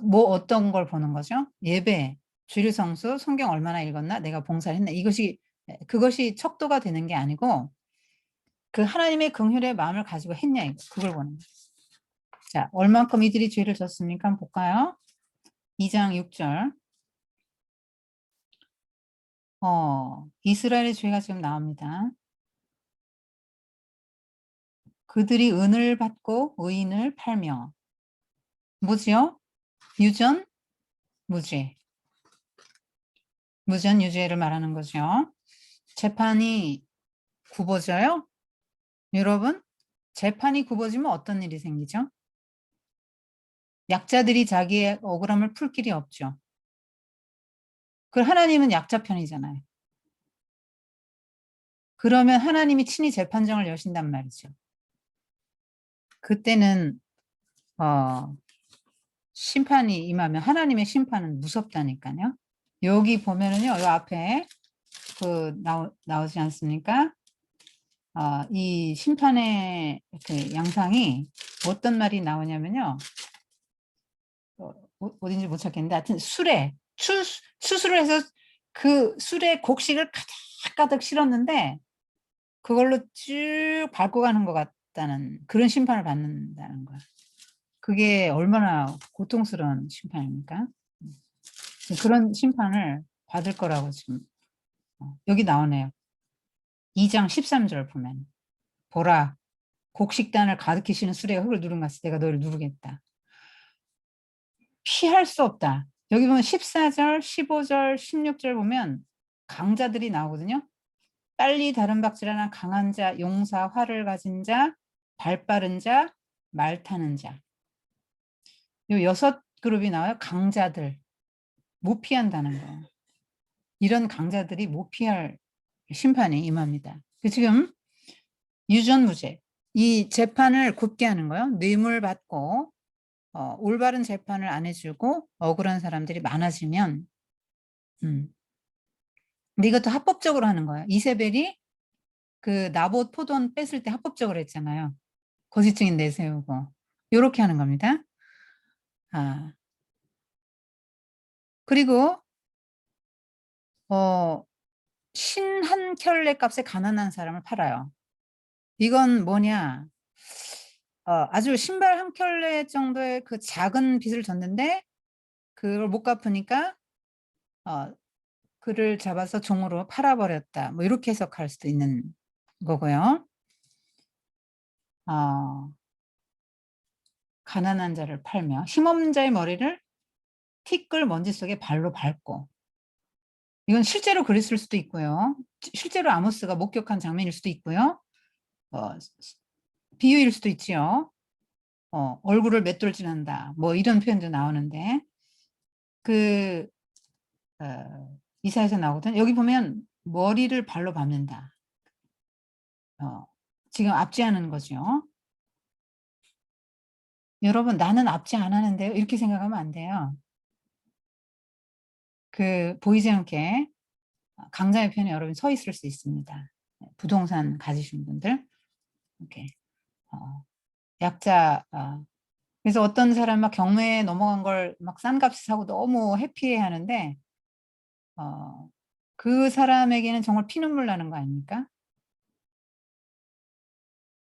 뭐 어떤 걸 보는 거죠? 예배, 주일 성수, 성경 얼마나 읽었나, 내가 봉사를 했나, 그것이 척도가 되는 게 아니고 그 하나님의 긍휼의 마음을 가지고 했냐 이거 그걸 보는 거예요. 자, 얼만큼 이들이 죄를 졌습니까? 한번 볼까요? 2장 6절. 이스라엘의 죄가 지금 나옵니다. 그들이 은을 받고 의인을 팔며 뭐지요? 유전, 무죄. 무전, 유죄를 말하는 거죠. 재판이 굽어져요? 여러분, 재판이 굽어지면 어떤 일이 생기죠? 약자들이 자기의 억울함을 풀 길이 없죠. 그 하나님은 약자 편이잖아요. 그러면 하나님이 친히 재판정을 여신단 말이죠. 그때는 심판이 임하면 하나님의 심판은 무섭다니까요. 여기 보면은요, 요 앞에 나오지 않습니까? 이 심판의 그 양상이 어떤 말이 나오냐면요. 어딘지 못 찾겠는데 하여튼 수술을 해서 그 술에 곡식을 가득가득 실었는데 그걸로 쭉 밟고 가는 것 같다는 그런 심판을 받는다는 거야. 그게 얼마나 고통스러운 심판입니까? 그런 심판을 받을 거라고 지금 여기 나오네요. 2장 13절 보면 보라 곡식단을 가득히 실은 수레가 흙을 누른 것 같이 내가 너를 누르겠다. 피할 수 없다. 여기 보면 14절, 15절, 16절 보면 강자들이 나오거든요. 빨리 다른 박질하는 강한 자, 용사, 활을 가진 자, 발 빠른 자, 말 타는 자. 요 6그룹이 나와요. 강자들. 못 피한다는 거예요. 이런 강자들이 못 피할 심판이 임합니다. 지금 유전무죄. 이 재판을 굽게 하는 거예요. 뇌물 받고 올바른 재판을 안 해주고 억울한 사람들이 많아지면 근데 이것도 합법적으로 하는 거예요. 이세벨이 그 나봇 포도원 뺐을 때 합법적으로 했잖아요. 거짓 증인 내세우고 요렇게 하는 겁니다. 그리고 어 신 한 켤레 값에 가난한 사람을 팔아요. 이건 뭐냐? 아주 신발 한 켤레 정도의 그 작은 빚을 졌는데 그걸 못 갚으니까 어 그를 잡아서 종으로 팔아 버렸다. 뭐 이렇게 해석할 수도 있는 거고요. 어 가난한 자를 팔며 힘없는 자의 머리를 티끌 먼지 속에 발로 밟고. 이건 실제로 그랬을 수도 있고요. 실제로 아모스가 목격한 장면일 수도 있고요. 비유일 수도 있지요. 얼굴을 맷돌질한다. 뭐 이런 표현도 나오는데 그 이사야서 나오거든. 여기 보면 머리를 발로 밟는다. 어 지금 압제하는 거죠. 여러분 '나는 압제 안 하는데요.' 이렇게 생각하면 안 돼요. 보이지 않게 강자의 편에 여러분이 서 있을 수 있습니다. 부동산 가지신 분들 이렇게 어 약자 그래서 어떤 사람 막 경매에 넘어간 걸 막 싼 값에 사고 너무 해피해하는데 어 그 사람에게는 정말 피눈물 나는 거 아닙니까?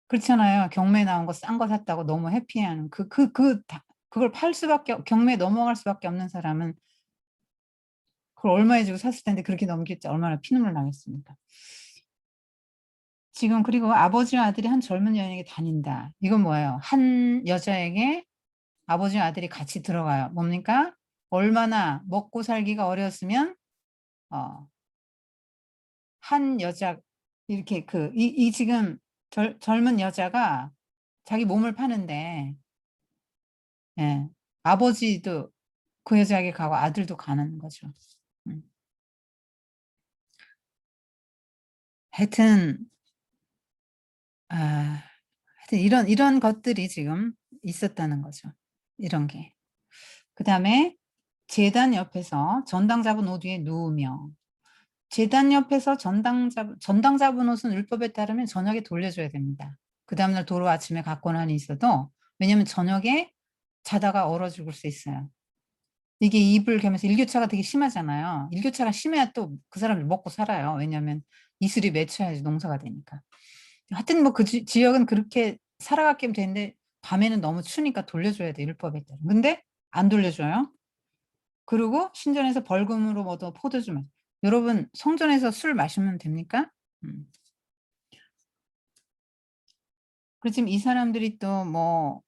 그렇잖아요. 경매에 나온 거 싼 거 샀다고 너무 해피해하는 그걸 팔 수밖에 경매에 넘어갈 수밖에 없는 사람은 그걸 얼마에 주고 샀을 텐데 그렇게 넘길지 얼마나 피눈물 나겠습니까. 지금 그리고 아버지와 아들이 한 젊은 여인에게 다닌다. 이건 뭐예요? 한 여자에게 아버지와 아들이 같이 들어가요. 뭡니까? 얼마나 먹고 살기가 어려웠으면 어 한 여자 이렇게 이 지금 젊은 여자가 자기 몸을 파는데 예 아버지도 그 여자에게 가고 아들도 가는 거죠. 음. 하여튼 하여튼 이런 것들이 지금 있었다는 거죠, 이런 게. 그다음에 제단 옆에서 전당 잡은 옷 위에 누우며 제단 옆에서 전당 잡은 옷은 율법에 따르면 저녁에 돌려줘야 됩니다. 그다음 날 도로 아침에 갖고 난이 있어도 왜냐하면 저녁에 자다가 얼어 죽을 수 있어요. 이게 이불 겸해서 일교차가 되게 심하잖아요. 일교차가 심해야 또 그 사람들 먹고 살아요. 왜냐하면 이슬이 맺혀야지 농사가 되니까. 하여튼 뭐 그 지역은 그렇게 살아갔기면 되는데 밤에는 너무 추우니까 돌려줘야 돼 율법에 따라. 근데 안 돌려줘요. 그리고 신전에서 벌금으로 얻어 포도주 여러분 성전에서 술 마시면 됩니까? 음. 그리고 지금 이 사람들이 또 뭐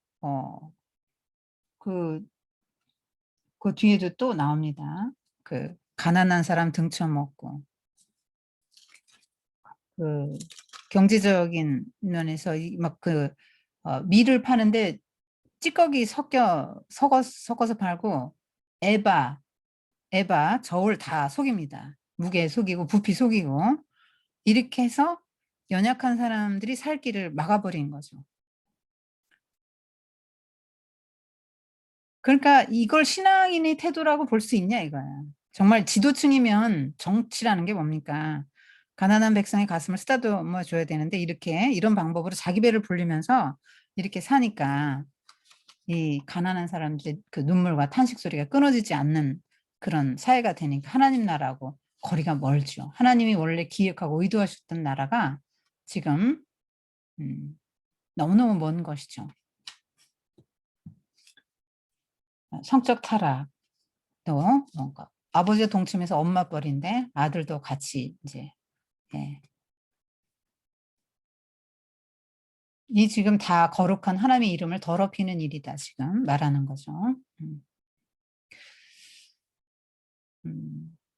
그 뒤에도 또 나옵니다. 가난한 사람 등쳐먹고 그 경제적인 면에서 이 막 밀을 파는데 찌꺼기 섞어서 팔고 에바, 저울 다 속입니다. 무게 속이고 부피 속이고 이렇게 해서 연약한 사람들이 살 길을 막아 버린 거죠. 그러니까 이걸 신앙인의 태도라고 볼 수 있냐 이거야. 정말 지도층이면 정치라는 게 뭡니까? 가난한 백성의 가슴을 쓰다듬어 줘야 되는데 이렇게 이런 방법으로 자기 배를 불리면서 이렇게 사니까 이 가난한 사람들의 그 눈물과 탄식 소리가 끊어지지 않는 그런 사회가 되니까 하나님 나라하고 거리가 멀죠. 하나님이 원래 기획하고 의도하셨던 나라가 지금 음 너무너무 먼 것이죠. 성적 타락 또 뭔가 아버지가 동침해서 엄마 뻘인데 아들도 같이 인제 예. 이 지금 다 거룩한 하나님의 이름을 더럽히는 일이다 지금 말하는 거죠. 음.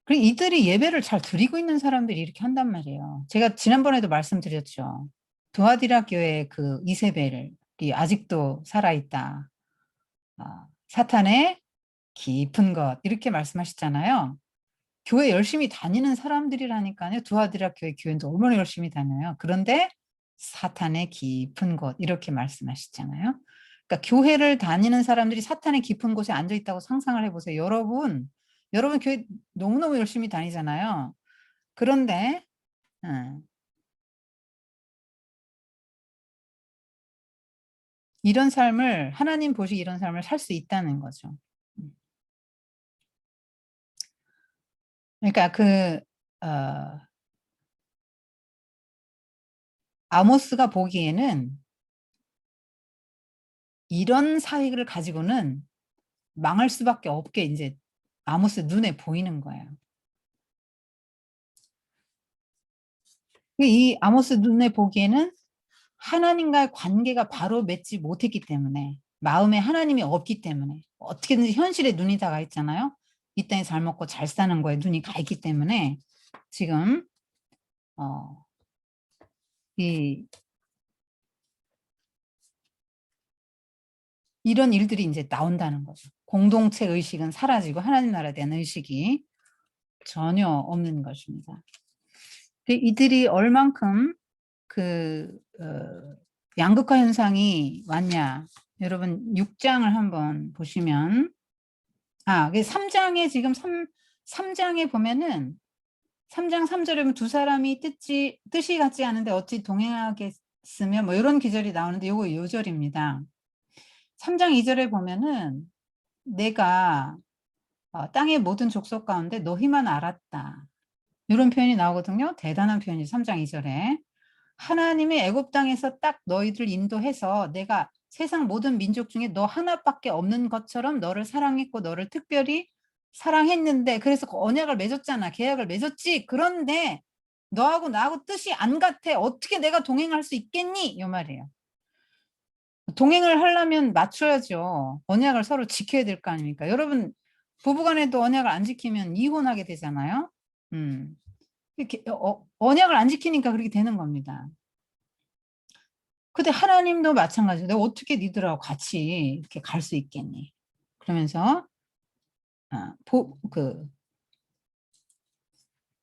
그리고 이들이 예배를 잘 드리고 있는 사람들이 이렇게 한단 말이에요. 제가 지난번에도 말씀드렸죠. 두아디라 교회 이세벨이 아직도 살아 있다. 사탄의 깊은 것 이렇게 말씀하셨잖아요. 교회 열심히 다니는 사람들이라니까요. 두아디라 교회도 얼마나 열심히 다녀요. 그런데 사탄의 깊은 곳 이렇게 말씀하시잖아요. 그러니까 교회를 다니는 사람들이 사탄의 깊은 곳에 앉아 있다고 상상을 해 보세요. 여러분 교회 너무너무 열심히 다니잖아요. 그런데 어 이런 삶을 하나님 보시기 이런 삶을 살 수 있다는 거죠. 음. 그러니까 어, 아모스가 보기에는 이런 사회를 가지고는 망할 수밖에 없게 이제 아모스 눈에 보이는 거예요. 이 아모스 눈에 보기에는 하나님과의 관계가 바로 맺지 못했기 때문에, 마음에 하나님이 없기 때문에, 어떻게든지 현실에 눈이 다가 있잖아요. 이 땅에 잘 먹고 잘 사는 거에 눈이 가 있기 때문에 지금 이런 일들이 이제 나온다는 거죠. 공동체 의식은 사라지고 하나님 나라에 대한 의식이 전혀 없는 것입니다. 이들이 얼만큼 양극화 현상이 왔냐. 여러분 6장을 한번 보시면 3장에 지금 3장에 보면은 3장 3절에 보면 두 사람이 뜻이 같지 않은데 어찌 동행하겠으며 뭐 이런 기절이 나오는데 요거 요절입니다. 3장 2절에 보면은 내가 땅의 모든 족속 가운데 너희만 알았다. 이런 표현이 나오거든요. 대단한 표현이 3장 2절에. 하나님이 애굽 땅에서 딱 너희들 인도해서 내가 세상 모든 민족 중에 너 하나밖에 없는 것처럼 너를 사랑했고 너를 특별히 사랑했는데 그래서 언약을 맺었잖아. 계약을 맺었지. 그런데 너하고 나하고 뜻이 안 같아. 어떻게 내가 동행할 수 있겠니? 이 말이에요. 동행을 하려면 맞춰야죠. 언약을 서로 지켜야 될 거 아닙니까? 여러분 부부간에도 언약을 안 지키면 이혼하게 되잖아요. 이렇게 언약을 안 지키니까 그렇게 되는 겁니다. 근데 하나님도 마찬가지예요. 내가 어떻게 니들하고 같이 이렇게 갈 수 있겠니? 그러면서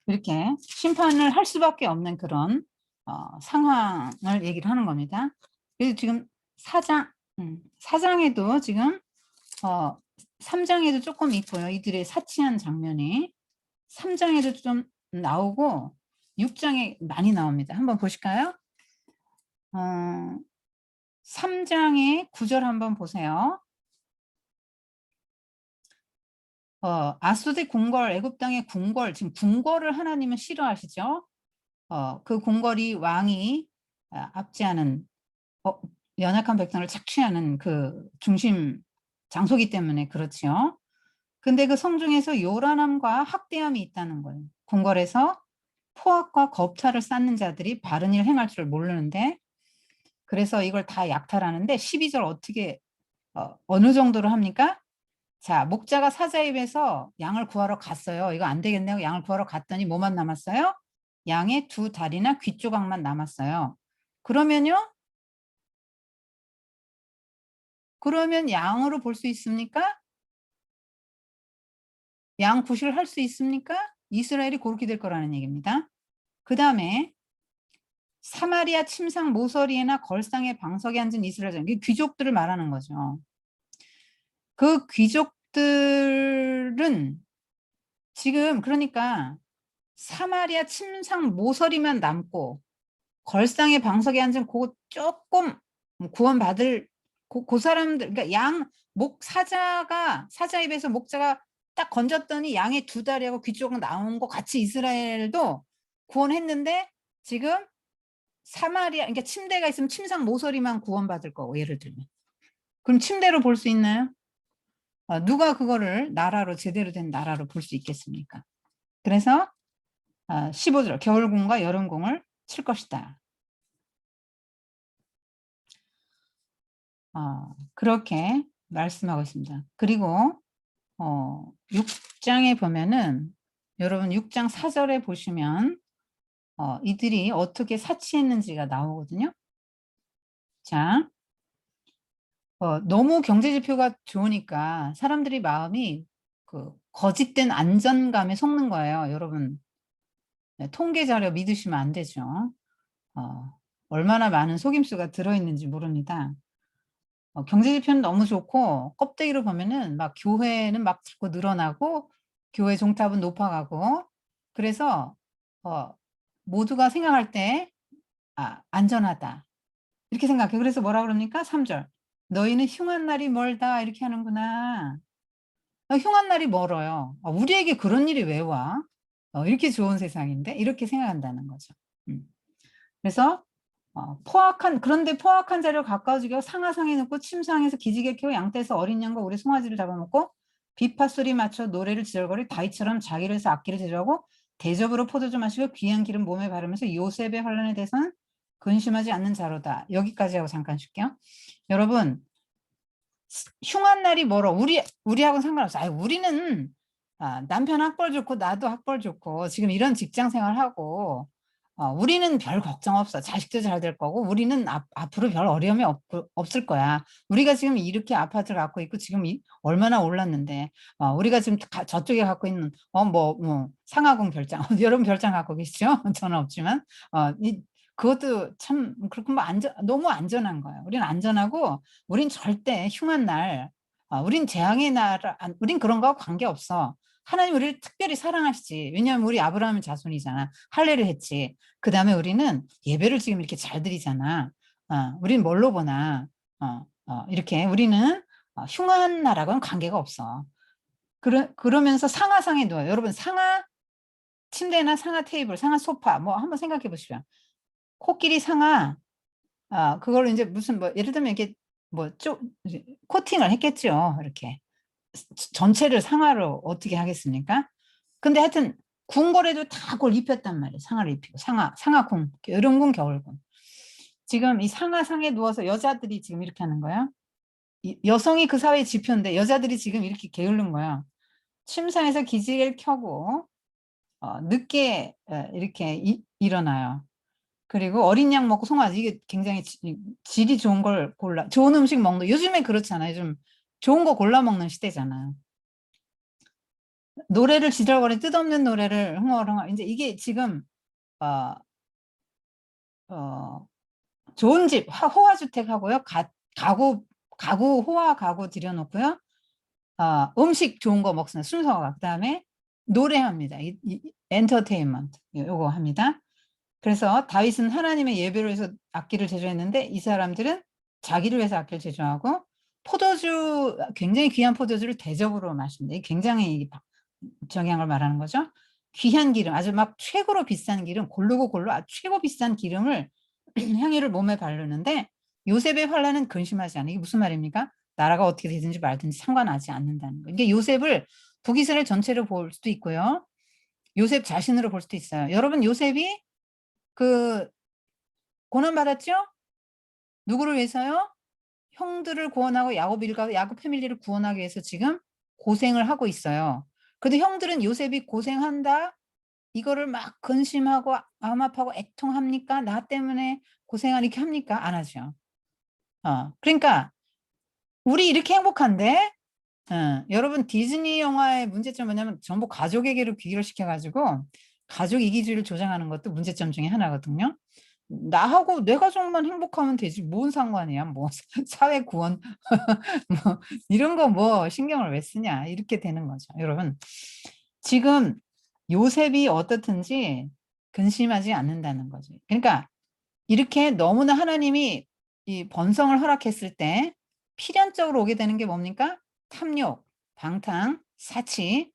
이렇게 심판을 할 수밖에 없는 그런 상황을 얘기를 하는 겁니다. 그래서 지금 4장에도 지금 3장에도 조금 있고요. 이들의 사치한 장면이 3장에도 좀 나오고 6장에 많이 나옵니다. 한번 보실까요? 3장의 9절 한번 보세요. 아수르의 궁궐, 애굽 땅의 궁궐, 지금 궁궐을 하나님은 싫어하시죠. 그 궁궐이 왕이 압제하는 연약한 백성을 착취하는 그 중심 장소기 때문에 그렇지요. 근데 그 성중에서 요란함과 학대함이 있다는 거예요. 궁궐에서 포악과 겁탈을 쌓는 자들이 바른 일 행할 줄 모르는데 그래서 이걸 다 약탈하는데 12절 어떻게 어느 정도로 합니까? 자, 목자가 사자 입에서 양을 구하러 갔어요. 이거 안 되겠네요. 양을 구하러 갔더니 뭐만 남았어요? 양의 두 다리나 귀 조각만 남았어요. 그러면요? 그러면 양으로 볼 수 있습니까? 양 구실을 할 수 있습니까? 이스라엘이 그렇게 될 거라는 얘기입니다. 그 다음에 사마리아 침상 모서리에나 걸상에 방석에 앉은 이스라엘 귀족들을 말하는 거죠. 그 귀족들은 지금 그러니까 사마리아 침상 모서리만 남고 걸상의 방석에 앉은 그 조금 구원받을 그 사람들 그러니까 사자 입에서 목자가 딱 건졌더니 양의 두 다리하고 귀 조각 나온 거 같이 이스라엘도 구원했는데 지금 사마리아 그러니까 침대가 있으면 침상 모서리만 구원받을 거고 예를 들면 그럼 침대로 볼 수 있나요? 누가 그거를 나라로 제대로 된 나라로 볼 수 있겠습니까? 그래서 15절 겨울궁과 여름궁을 칠 것이다. 그렇게 말씀하고 있습니다. 그리고 6장에 보면은 여러분 6장 4절에 보시면 이들이 어떻게 사치했는지가 나오거든요. 자, 너무 경제 지표가 좋으니까 사람들이 마음이 그 거짓된 안전감에 속는 거예요. 여러분 통계 자료 믿으시면 안 되죠. 얼마나 많은 속임수가 들어있는지 모릅니다. 경제 지표는 너무 좋고 껍데기로 보면은 막 교회는 막 자꾸 늘어나고 교회 종탑은 높아가고 그래서 모두가 생각할 때 안전하다 이렇게 생각해. 그래서 뭐라 그럽니까? 3절 너희는 흉한 날이 멀다 이렇게 하는구나. 흉한 날이 멀어요. 우리에게 그런 일이 왜 와? 이렇게 좋은 세상인데 이렇게 생각한다는 거죠. 그래서 그런데 포악한 자를 가까워지게 하고 상하상에 넣고 침상에서 기지개 켜고 양떼에서 어린 양과 우리 송아지를 잡아먹고 비파소리 맞춰 노래를 지절거리 다이처럼 자기를 해서 악기를 제조하고 대접으로 포도주 마시고 귀한 기름 몸에 바르면서 요셉의 환난에 대해서는 근심하지 않는 자로다. 여기까지 하고 잠깐 쉴게요. 여러분, 흉한 날이 멀어. 우리하고는 상관없어. 우리는 남편 학벌 좋고 나도 학벌 좋고 지금 이런 직장 생활하고 우리는 별 걱정 없어. 자식도 잘 될 거고 우리는 앞으로 별 어려움이 없을 거야. 우리가 지금 이렇게 아파트를 갖고 있고 지금 얼마나 올랐는데 우리가 지금 저쪽에 갖고 있는 상하공 별장 여러분 별장 갖고 계시죠? 저는 없지만 그것도 참 그렇고 너무 안전한 거예요. 우리는 안전하고 우린 절대 흉한 날 우린 재앙의 나라 우린 그런 거하고 관계없어. 하나님 우리를 특별히 사랑하시지. 왜냐하면 우리 아브라함의 자손이잖아. 할례를 했지. 그 다음에 우리는 예배를 지금 이렇게 잘 드리잖아. 우린 뭘로 보나. 이렇게 우리는 흉한 나라고는 관계가 없어. 그러면서 상하상에 누워요. 여러분 상하 침대나 상하 테이블, 상하 소파 한번 생각해 보시죠. 코끼리 상하 그걸 이제 무슨 예를 들면 이렇게 코팅을 했겠죠. 이렇게 전체를 상하로 어떻게 하겠습니까? 근데 하여튼 궁궐에도 다 그걸 입혔단 말이에요. 상하를 입히고 상하궁, 여름궁, 겨울궁. 지금 이 상하상에 누워서 여자들이 지금 이렇게 하는 거야. 여성이 그 사회의 지표인데 여자들이 지금 이렇게 게으른 거야. 침상에서 기지개를 켜고 늦게 이렇게 일어나요. 그리고 어린 양 먹고 송아지 이게 굉장히 질이 좋은 걸 골라 좋은 음식 먹는 요즘에 그렇잖아요. 좀 좋은 거 골라 먹는 시대잖아. 노래를 지절거리 뜻없는 노래를 흥얼흥얼 이제 이게 지금 어, 어, 좋은 집 호화주택 하고요. 가구 호화 가구 들여놓고요. 음식 좋은 거 먹습니다. 순서가 그다음에 노래합니다. 엔터테인먼트 요거 합니다. 그래서 다윗은 하나님의 예배를 위해서 악기를 제조했는데 이 사람들은 자기를 위해서 악기를 제조하고 굉장히 귀한 포도주를 대접으로 마십니다. 굉장히 정의한 걸 말하는 거죠. 귀한 기름, 아주 막 최고로 비싼 기름, 고르고 아주 최고 비싼 기름을 향유를 몸에 바르는데 요셉의 환난은 근심하지 않아. 이게 무슨 말입니까? 나라가 어떻게 되든지 말든지 상관하지 않는다는 거. 이게 요셉을 북이스라엘 전체로 볼 수도 있고요. 요셉 자신으로 볼 수도 있어요. 여러분 요셉이 그 고난 받았죠? 누구를 위해서요? 형들을 구원하고 야곱 패밀리를 구원하기 위해서 지금 고생을 하고 있어요. 근데 형들은 요셉이 고생한다? 이거를 막 근심하고 암압하고 애통합니까? 나 때문에 고생하니 이렇게 합니까? 안 하죠. 그러니까 우리 이렇게 행복한데 여러분 디즈니 영화의 문제점 뭐냐면 전부 가족에게로 귀결 시켜가지고 가족 이기주의를 조장하는 것도 문제점 중에 하나거든요. 나하고 내 가족만 행복하면 되지 뭔 상관이야 사회 구원 이런 거 신경을 왜 쓰냐 이렇게 되는 거죠. 여러분 지금 요셉이 어떻든지 근심하지 않는다는 거죠. 그러니까 이렇게 너무나 하나님이 이 번성을 허락했을 때 필연적으로 오게 되는 게 뭡니까? 탐욕, 방탕, 사치,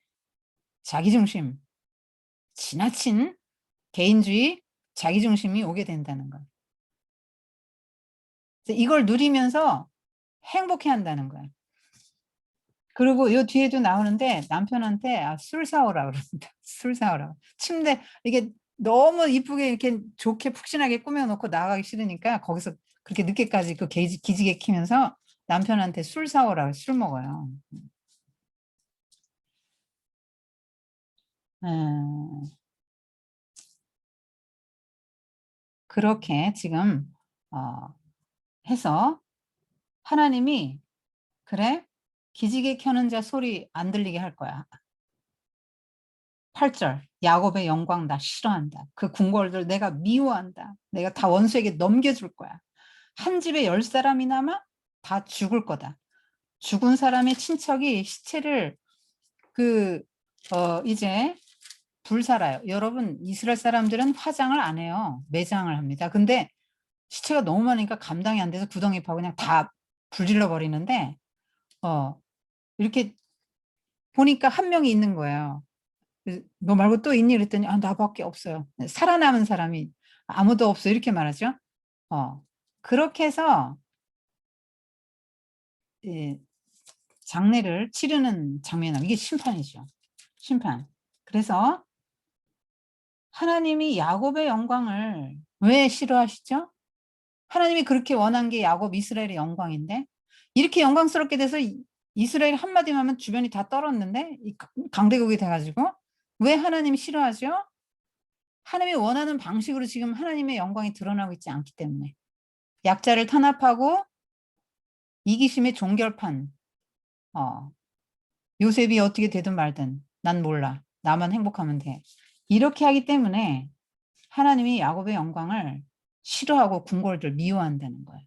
자기중심, 지나친 개인주의, 자기중심이 오게 된다는 거예요. 이걸 누리면서 행복해 한다는 거예요. 그리고 요 뒤에도 나오는데 남편한테 술 사오라 그럽니다. 술 사오라. 침대 이게 너무 이쁘게 이렇게 좋게 푹신하게 꾸며놓고 나가기 싫으니까 거기서 그렇게 늦게까지 그 기지개 키면서 남편한테 술 사오라 술 먹어요. 그렇게 지금 해서 하나님이 그래 기지개 켜는 자 소리 안 들리게 할 거야. 8절 야곱의 영광 나 싫어한다. 그 궁궐들 내가 미워한다. 내가 다 원수에게 넘겨줄 거야. 한 집에 10사람이나마 다 죽을 거다. 죽은 사람의 친척이 시체를 이제 불살아요. 여러분 이스라엘 사람들은 화장을 안 해요. 매장을 합니다. 근데 시체가 너무 많으니까 감당이 안 돼서 구덩이 파고 그냥 다 불질러 버리는데 이렇게 보니까 한 명이 있는 거예요. 그래서 "너 말고 또 있니?" 그랬더니 "아 나밖에 없어요." 살아남은 사람이 "아무도 없어요." 이렇게 말하죠. 어. 그렇게 해서 예 장례를 치르는 장면이 이게 심판이죠. 심판. 그래서 하나님이 야곱의 영광을 왜 싫어하시죠? 하나님이 그렇게 원한 게 야곱 이스라엘의 영광인데 이렇게 영광스럽게 돼서 이스라엘 한마디만 하면 주변이 다 떨었는데 이 강대국이 돼 가지고 왜 하나님이 싫어하죠? 하나님이 원하는 방식으로 지금 하나님의 영광이 드러나고 있지 않기 때문에. 약자를 탄압하고 이기심의 종결판. 어. 요셉이 어떻게 되든 말든 난 몰라. 나만 행복하면 돼. 이렇게 하기 때문에 하나님이 야곱의 영광을 싫어하고 궁궐들 미워한다는 거예요.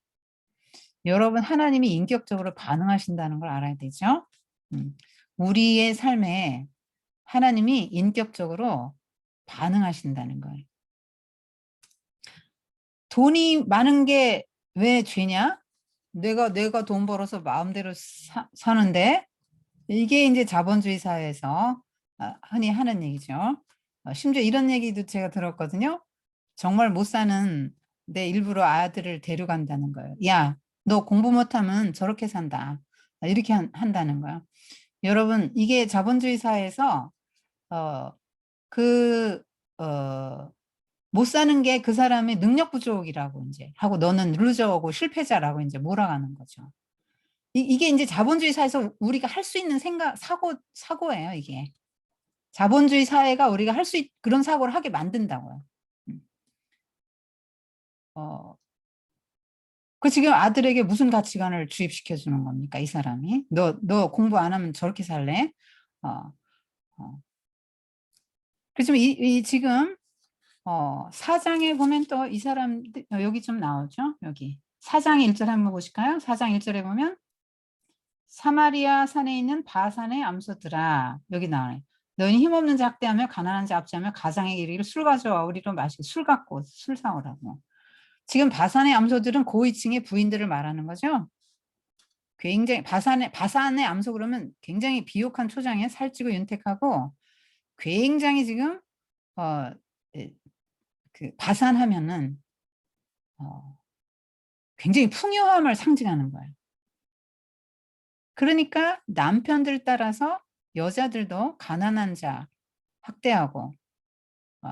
여러분 하나님이 인격적으로 반응하신다는 걸 알아야 되죠. 우리의 삶에 하나님이 인격적으로 반응하신다는 거예요. 돈이 많은 게 왜 죄냐? 내가 돈 벌어서 마음대로 사는데 이게 인제 자본주의 사회에서 흔히 하는 얘기죠. 심지어 이런 얘기도 제가 들었거든요. 정말 못 사는 데 일부러 아들을 데려간다는 거예요. "야 너 공부 못하면 저렇게 산다." 이렇게 한다는 거예요. 여러분 이게 자본주의 사회에서 어 그 어 못 사는 게 그 사람의 능력 부족이라고 인제 하고 "너는 루저고 실패자라고." 인제 몰아가는 거죠. 이게 인제 자본주의 사회에서 우리가 할 수 있는 사고예요 이게. 자본주의 사회가 우리가 할 수 그런 사고를 하게 만든다고요. 음. 어 지금 아들에게 무슨 가치관을 주입시켜 주는 겁니까 이 사람이? "너 공부 안 하면 저렇게 살래?" 어 어. 그렇지만 이 지금 4장에 보면 또 이 사람들 여기 좀 나오죠. 여기. 4장 1절 한번 보실까요? 4장 1절에 보면 "사마리아 산에 있는 바산의 암소들아." 여기 나와요. "너희는 힘없는 자 학대하며 가난한 자 압제하며 가장에게 이르기를 술 가져와 우리로 마시고." 술 갖고 술 사 오라고. 지금 바산의 암소들은 고위층의 부인들을 말하는 거죠. 굉장히 바산의 암소 그러면 굉장히 비옥한 초장이에요. 살찌고 윤택하고 굉장히 지금 어 예 그 바산하면은 어 굉장히 풍요함을 상징하는 거예요. 그러니까 남편들 따라서 여자들도 가난한 자 학대하고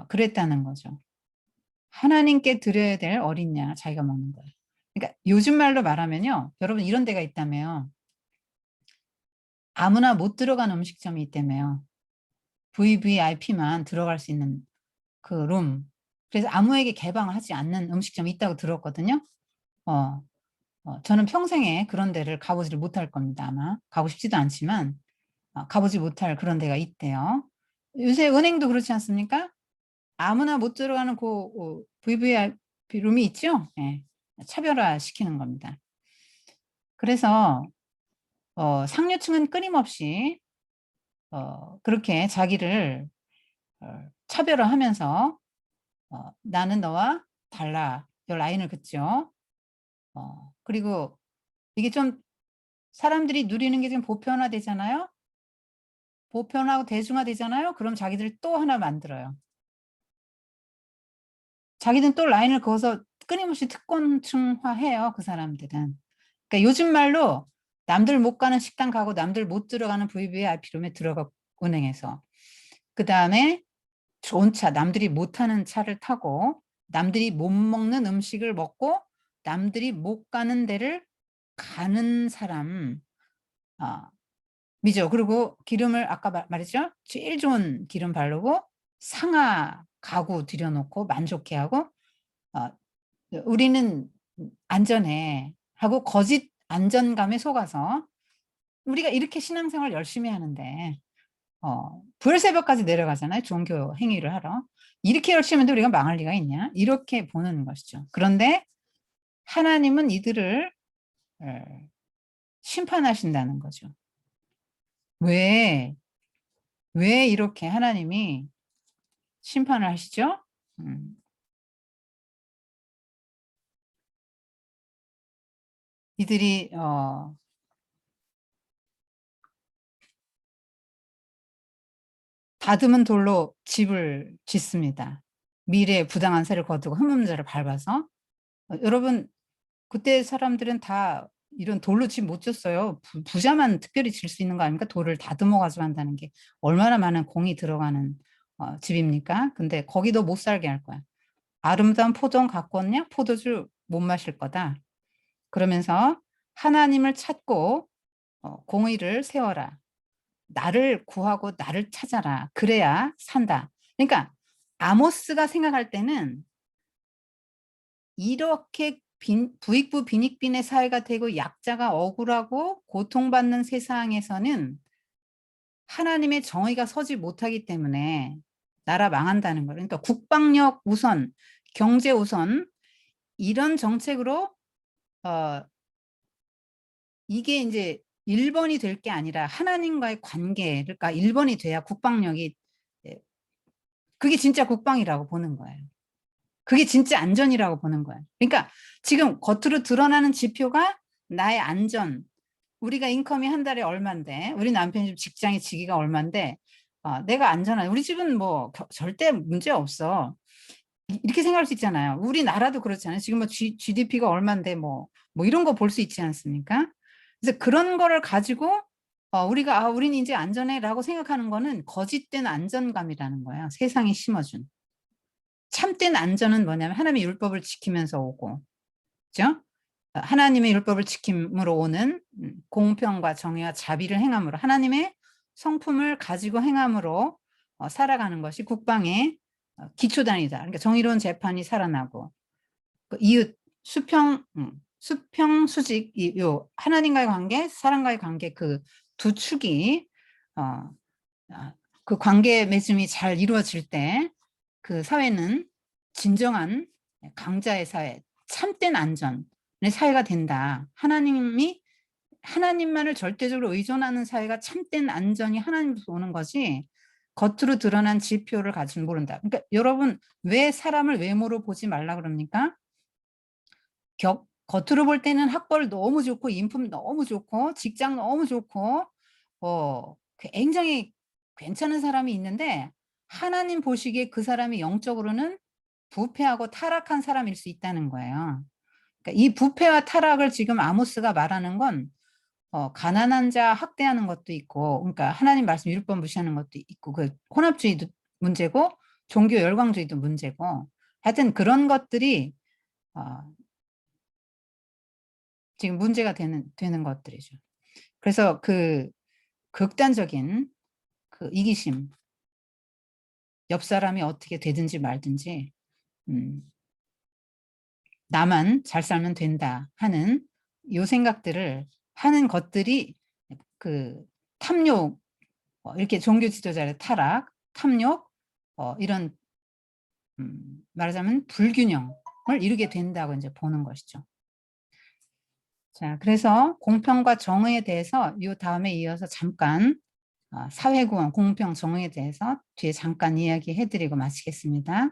그랬다는 거죠. 하나님께 드려야 될 어린 양 자기가 먹는 거예요. 그러니까 요즘 말로 말하면요. 여러분 이런 데가 있다며요. 아무나 못 들어가는 음식점이 있다며요. VVIP만 들어갈 수 있는 그 룸. 그래서 아무에게 개방을 하지 않는 음식점이 있다고 들었거든요. 어. 저는 평생에 그런 데를 가 보지를 못할 겁니다 아마. 가고 싶지도 않지만 가 보지 못할 그런 데가 있대요. 요새 은행도 그렇지 않습니까? 아무나 못 들어가는 VVIP 룸이 있죠? 예. 차별화시키는 겁니다. 그래서 상류층은 끊임없이 그렇게 자기를 차별화하면서 "나는 너와 달라." 요 라인을 긋죠. 그리고 이게 좀 사람들이 누리는 게 좀 보편화되잖아요. 보편화하고 대중화되잖아요. 그럼 자기들이 또 하나 만들어요. 자기들은 또 라인을 그어서 끊임없이 특권층화해요, 그 사람들은. 그러니까 요즘 말로 남들 못 가는 식당 가고 남들 못 들어가는 VVIP 룸에 들어가고 은행에서. 그다음에 좋은 차, 남들이 못 타는 차를 타고 남들이 못 먹는 음식을 먹고 남들이 못 가는 데를 가는 사람 아 이죠. 그리고 기름을 아까 말했죠. 제일 좋은 기름 바르고 상하 가구 들여 놓고 만족해 하고 어 "우리는 안전해." 하고 거짓 안전감에 속아서 우리가 이렇게 신앙생활 열심히 하는데 부엘세바까지 내려가잖아요, 종교 행위를 하러. '이렇게 열심히 했는데 우리가 망할 리가 있냐?' 이렇게 보는 것이죠. 그런데 하나님은 이들을 에 심판하신다는 거죠. 왜, 왜 이렇게 하나님이 심판을 하시죠? 음. 이들이 다듬은 돌로 집을 짓습니다. 미래에 부당한 세를 거두고 흠없는 를 밟아서. 여러분 그때 사람들은 다 이런 돌로 집 못 졌어요. 부자만 특별히 질 수 있는 거 아닙니까? 돌을 다듬어 가지고 한다는 게 얼마나 많은 공이 들어가는 집입니까? 근데 거기도 못 살게 할 거야. 아름다운 포도원 갖고 왔냐? 포도주 못 마실 거다. 그러면서 하나님을 찾고 공의를 세워라. 나를 구하고 나를 찾아라. 그래야 산다. 그러니까 아모스가 생각할 때는 이렇게 부익부 빈익빈의 사회가 되고 약자가 억울하고 고통받는 세상에서는 하나님의 정의가 서지 못하기 때문에 나라 망한다는 거예요. 그러니까 국방력 우선, 경제 우선 이런 정책으로 이게 이제 1번이 될 게 아니라 하나님과의 관계, 그러니까 1번이 돼야 국방력이, 그게 진짜 국방이라고 보는 거예요. 그게 진짜 안전이라고 보는 거예요. 그러니까 지금 겉으로 드러나는 지표가 나의 안전, 우리가 인컴이 한 달에 얼만데, 우리 남편이 직장에 지기가 얼만데, 내가 안전한, 우리 집은 뭐 절대 문제 없어. 이렇게 생각할 수 있잖아요. 우리나라도 그렇잖아요. 지금 뭐 GDP가 얼만데 뭐 이런 거 볼 수 있지 않습니까? 그래서 그런 거를 가지고 우리가 우리는 이제 안전해라고 생각하는 거는 거짓된 안전감이라는 거야. 세상이 심어준. 참된 안전은 뭐냐면 하나님의 율법을 지키면서 오고, 그죠? 하나님의 율법을 지킴으로 오는 공평과 정의와 자비를 행함으로 하나님의 성품을 가지고 행함으로 살아가는 것이 국방의 기초단위다. 그러니까 정의로운 재판이 살아나고 이웃 수평 수평수직 요 하나님과의 관계, 사람과의 관계 그 두 축이 그 관계 맺음이 잘 이루어질 때 그 사회는 진정한 강자의 사회, 참된 안전의 사회가 된다. 하나님만을 절대적으로 의존하는 사회가 참된 안전이 하나님으로서 오는 것이 겉으로 드러난 지표를 가지고 모른다. 그러니까 여러분 왜 사람을 외모로 보지 말라 그럽니까? 겉으로 볼 때는 학벌 너무 좋고 인품 너무 좋고 직장 너무 좋고 굉장히 괜찮은 사람이 있는데 하나님 보시기에 그 사람이 영적으로는 부패하고 타락한 사람일 수 있다는 거예요. 그러니까 이 부패와 타락을 지금 아모스가 말하는 건 가난한 자 학대하는 것도 있고, 그러니까 하나님 말씀 율법 무시하는 것도 있고, 그 혼합주의도 문제고 종교 열광주의도 문제고, 하여튼 그런 것들이 지금 문제가 되는 것들이죠. 그래서 그 극단적인 그 이기심, 옆 사람이 어떻게 되든지 말든지 나만 잘 살면 된다 하는 요 생각들을 하는 것들이 그 탐욕, 이렇게 종교 지도자의 타락, 탐욕, 이런 말하자면 불균형을 이루게 된다고 이제 보는 것이죠. 자, 그래서 공평과 정의에 대해서 이 다음에 이어서 잠깐 사회구원, 공평, 정의에 대해서 뒤에 잠깐 이야기해드리고 마치겠습니다.